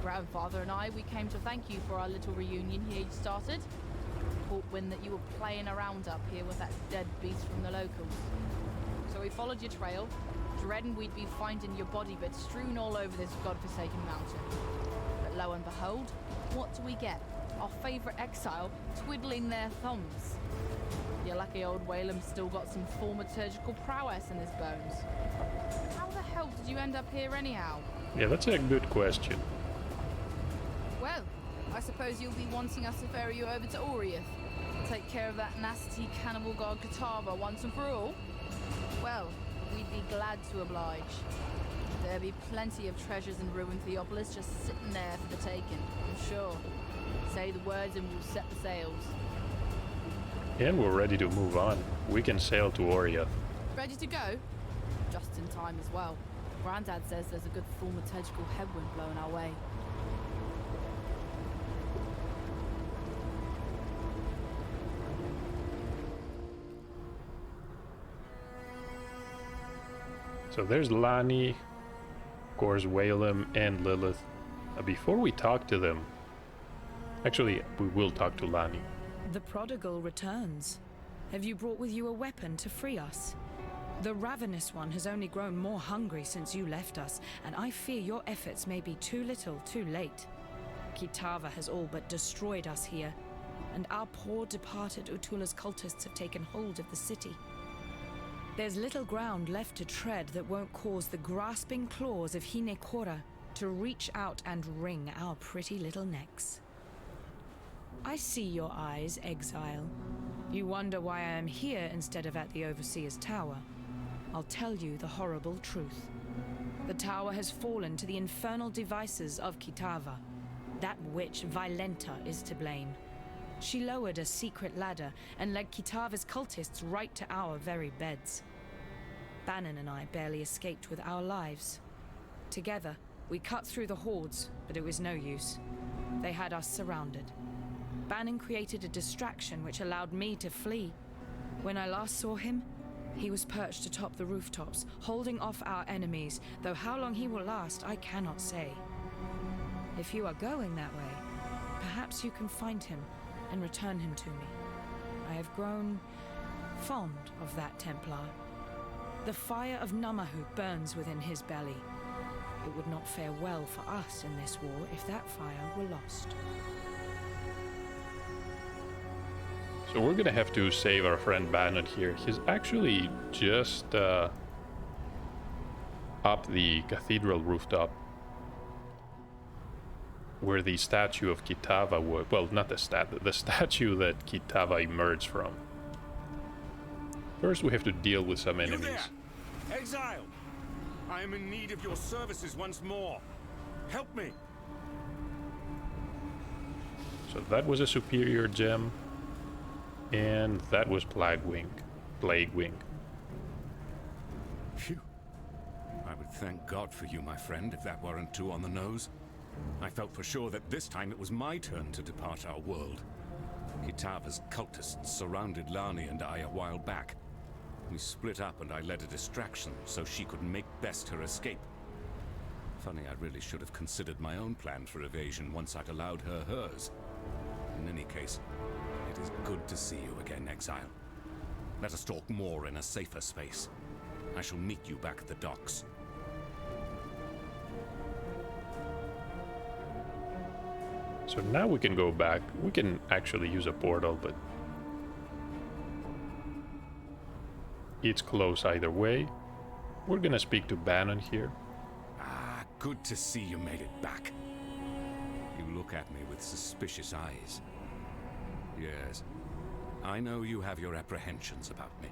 Grandfather and I, we came to thank you for our little reunion he'd started. Caught wind that you were playing around up here with that dead beast from the locals. So we followed your trail, dreading we'd be finding your body bits strewn all over this godforsaken mountain. But lo and behold, what do we get? Our favourite exile twiddling their thumbs. Your lucky old Whalem's still got some thaumaturgical prowess in his bones. How the hell did you end up here anyhow? Yeah, that's a good question. Well, I suppose you'll be wanting us to ferry you over to Oriath. Take care of that nasty cannibal god Kitava once and for all? Well, we'd be glad to oblige. There'll be plenty of treasures in ruined Theopolis just sitting there for the taking, I'm sure. Say the words and we'll set the sails. And we're ready to move on. We can sail to Oriath. Ready to go? Just in time as well. Grandad says there's a good thaumaturgical headwind blowing our way. So there's Lani, of course, Whalem, and Lilith. Before we talk to them, actually, we will talk to Lani. The prodigal returns. Have you brought with you a weapon to free us? The ravenous one has only grown more hungry since you left us, and I fear your efforts may be too little, too late. Kitava has all but destroyed us here, and our poor departed Utula's cultists have taken hold of the city. There's little ground left to tread that won't cause the grasping claws of Hinekora to reach out and wring our pretty little necks. I see your eyes, Exile. You wonder why I am here instead of at the Overseer's Tower. I'll tell you the horrible truth. The tower has fallen to the infernal devices of Kitava. That witch, Violenta, is to blame. She lowered a secret ladder and led Kitava's cultists right to our very beds. Bannon and I barely escaped with our lives. Together, we cut through the hordes, but it was no use. They had us surrounded. Bannon created a distraction which allowed me to flee. When I last saw him, he was perched atop the rooftops, holding off our enemies, though how long he will last, I cannot say. If you are going that way, perhaps you can find him and return him to me. I have grown fond of that Templar. The fire of Namahu burns within his belly. It would not fare well for us in this war if that fire were lost. So we're gonna have to save our friend Bannon here. He's actually just up the cathedral rooftop where the statue of Kitava was. Well, not the statue that Kitava emerged from. First we have to deal with some enemies. You there! Exile! I am in need of your services once more. Help me! So that was a superior gem. And that was Plague Wing. Phew. I would thank God for you, my friend, if that weren't too on the nose. I felt for sure that this time it was my turn to depart our world. Kitava's cultists surrounded Lani and I a while back. We split up and I led a distraction so she could make best her escape. Funny, I really should have considered my own plan for evasion once I'd allowed her hers. In any case, it is good to see you again, Exile. Let us talk more in a safer space. I shall meet you back at the docks. So now we can go back. We can actually use a portal, but it's close either way. We're gonna speak to Bannon here. Ah, good to see you made it back. You look at me with suspicious eyes. Yes, I know you have your apprehensions about me,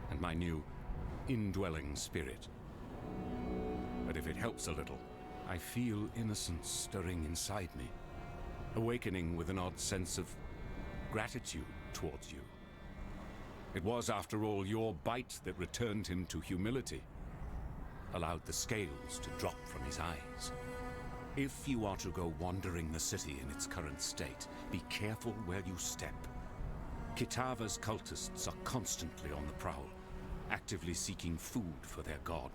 and my new indwelling spirit. But if it helps a little, I feel innocence stirring inside me, awakening with an odd sense of gratitude towards you. It was, after all, your bite that returned him to humility, allowed the scales to drop from his eyes. If you are to go wandering the city in its current state, be careful where you step. Kitava's cultists are constantly on the prowl, actively seeking food for their god.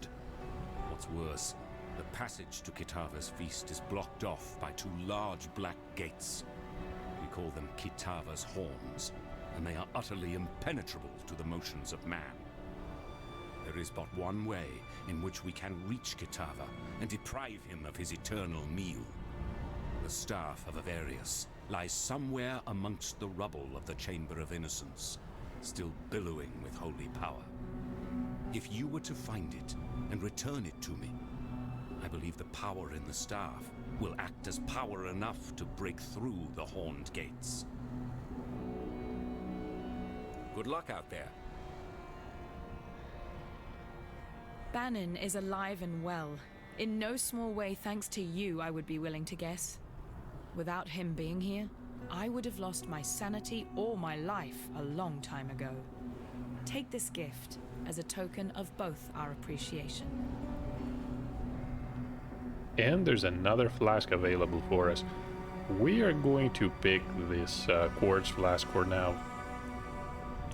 What's worse, the passage to Kitava's feast is blocked off by two large black gates. We call them Kitava's horns, and they are utterly impenetrable to the motions of man. There is but one way in which we can reach Kitava and deprive him of his eternal meal. The staff of Avarius lies somewhere amongst the rubble of the Chamber of Innocence, still billowing with holy power. If you were to find it and return it to me, I believe the power in the staff will act as power enough to break through the horned gates. Good luck out there. Bannon is alive and well. In no small way thanks to you, I would be willing to guess. Without him being here, I would have lost my sanity or my life a long time ago. Take this gift as a token of both our appreciation. And there's another flask available for us. We are going to pick this quartz flask for now.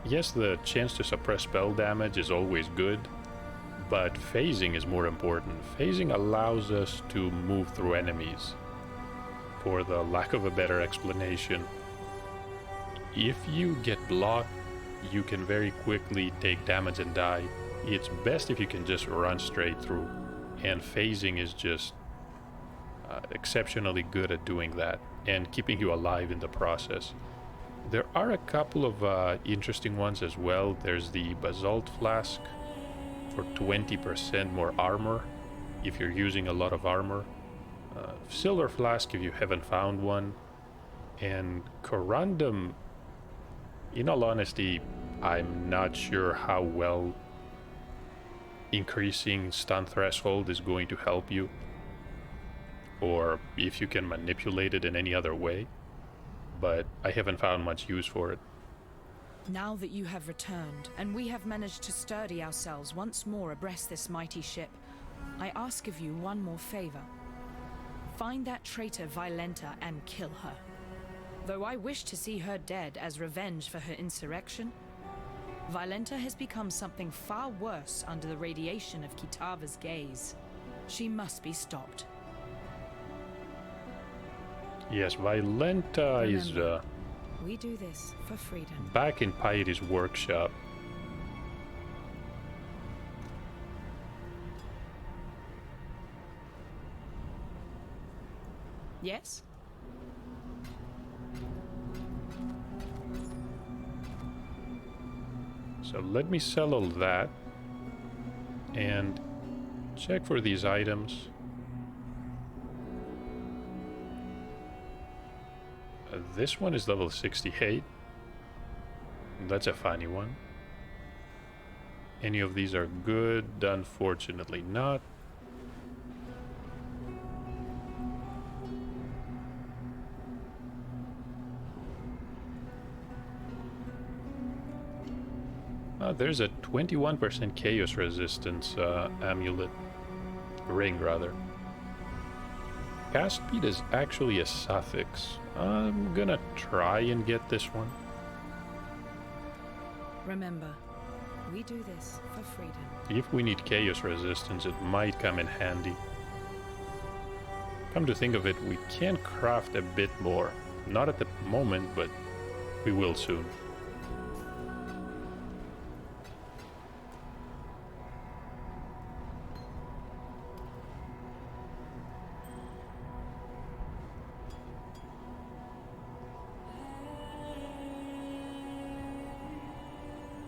Yes, the chance to suppress spell damage is always good, but phasing is more important. Phasing allows us to move through enemies, for the lack of a better explanation. If you get blocked, you can very quickly take damage and die. It's best if you can just run straight through, and phasing is just exceptionally good at doing that and keeping you alive in the process. There are a couple of interesting ones as well. There's the Basalt Flask for 20% more armor if you're using a lot of armor. Silver Flask if you haven't found one. And Corundum, in all honesty, I'm not sure how well increasing stun threshold is going to help you, or if you can manipulate it in any other way, but I haven't found much use for it. Now that you have returned, and we have managed to sturdy ourselves once more abreast this mighty ship, I ask of you one more favor. Find that traitor Violenta and kill her. Though I wish to see her dead as revenge for her insurrection, Violenta has become something far worse under the radiation of Kitava's gaze. She must be stopped. Yes, Violenta is we do this for freedom. back in Piety's workshop. Yes? So let me sell all that and check for these items. This one is level 68. That's a funny one. Any of these are good? Unfortunately not. There's a 21% chaos resistance amulet. Ring, rather. Cast speed is actually a suffix. I'm gonna try and get this one. Remember, we do this for freedom. If we need chaos resistance, it might come in handy. Come to think of it, we can craft a bit more. Not at the moment, but we will soon.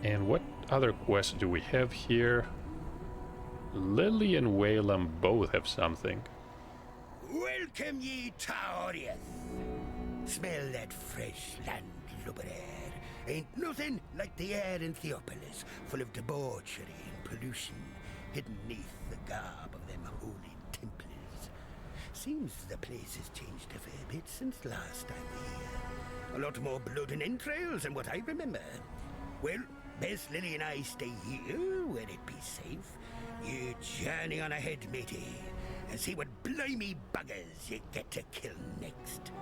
And what other quests do we have here? Lily and Whalem both have something. Welcome ye to Oriath. Smell that fresh landlubber air. Ain't nothing like the air in Theopolis, full of debauchery and pollution, hidden neath the garb of them holy Templars. Seems the place has changed a fair bit since last time we here. A lot more blood and entrails than what I remember. Well, best Lily and I stay here, where it be safe. You journey on ahead, matey, and see what blimey buggers you get to kill next.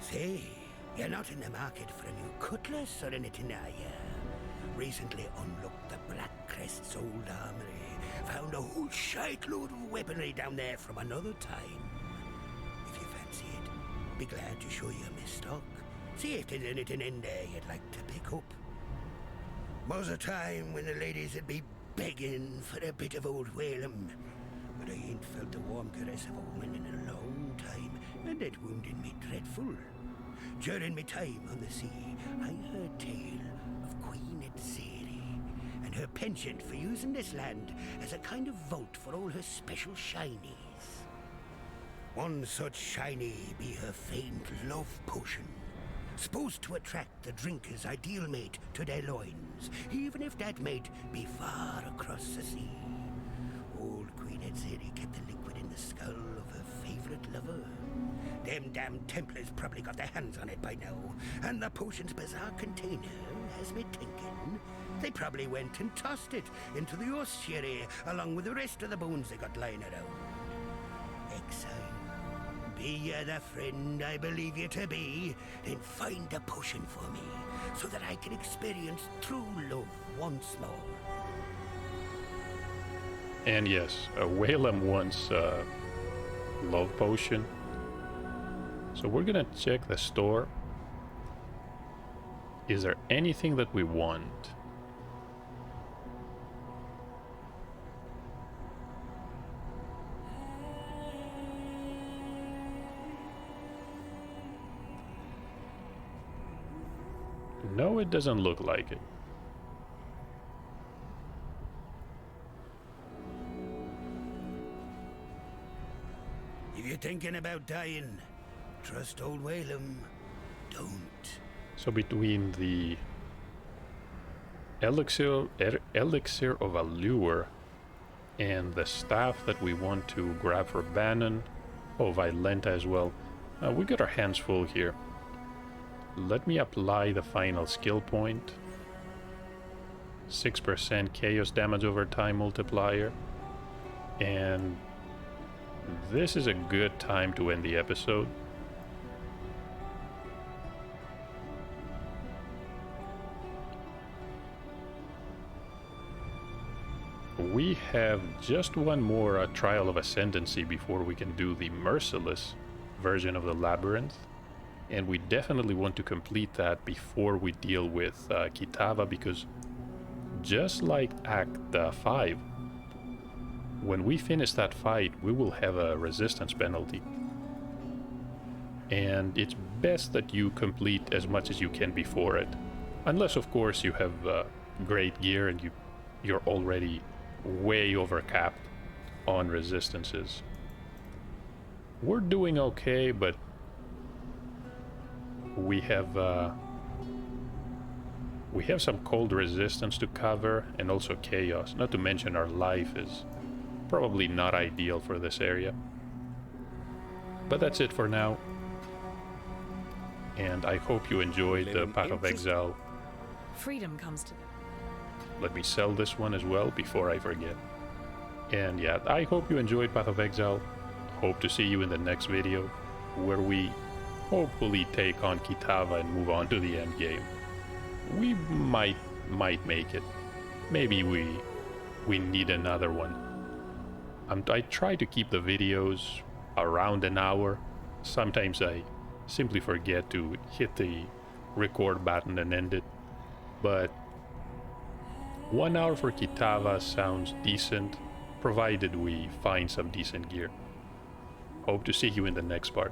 Say, you're not in the market for a new cutlass or anything, are ya? Recently unlocked the Black Crest's old armory. Found a whole shitload of weaponry down there from another time. If you fancy it, be glad to show you my stock. See if there's anything in there you'd like to pick up. Was a time when the ladies would be begging for a bit of old Whalem, but I ain't felt the warm caress of a woman in a long time, and it wounded me dreadful. During my time on the sea, I heard tale of Queen Exile and her penchant for using this land as a kind of vault for all her special shinies. One such shiny be her famed love potion, supposed to attract the drinker's ideal mate to their loins, even if that mate be far across the sea. Old Queen Exile kept the liquid in the skull of her favorite lover. Them damn Templars probably got their hands on it by now, and the potion's bizarre container has me thinking they probably went and tossed it into the ossuary along with the rest of the bones they got lying around. Exile, be you the friend I believe you to be, then find the potion for me, so that I can experience true love once more. And yes, Whalem wants love potion. So we're gonna check the store. Is there anything that we want? No, it doesn't look like it. If you're thinking about dying, trust old Whalem. Don't. So between the elixir of allure and the staff that we want to grab for Bannon, Violenta as well, we got our hands full here. Let me apply the final skill point. 6% chaos damage over time multiplier. And this is a good time to end the episode. We have just one more Trial of Ascendancy before we can do the Merciless version of the Labyrinth. And we definitely want to complete that before we deal with Kitava, because just like Act 5, when we finish that fight, we will have a resistance penalty. And it's best that you complete as much as you can before it. Unless, of course, you have great gear and you're already way overcapped on resistances. We're doing okay, but we have some cold resistance to cover, and also chaos. Not to mention our life is probably not ideal for this area. But that's it for now. And I hope you enjoyed the Path of Exile. Freedom comes to them. Let me sell this one as well before I forget. And yeah, I hope you enjoyed Path of Exile. Hope to see you in the next video, where we hopefully take on Kitava and move on to the end game. We might make it. Maybe we need another one. I try to keep the videos around an hour. Sometimes I simply forget to hit the record button and end it. But 1 hour for Kitava sounds decent, provided we find some decent gear. Hope to see you in the next part.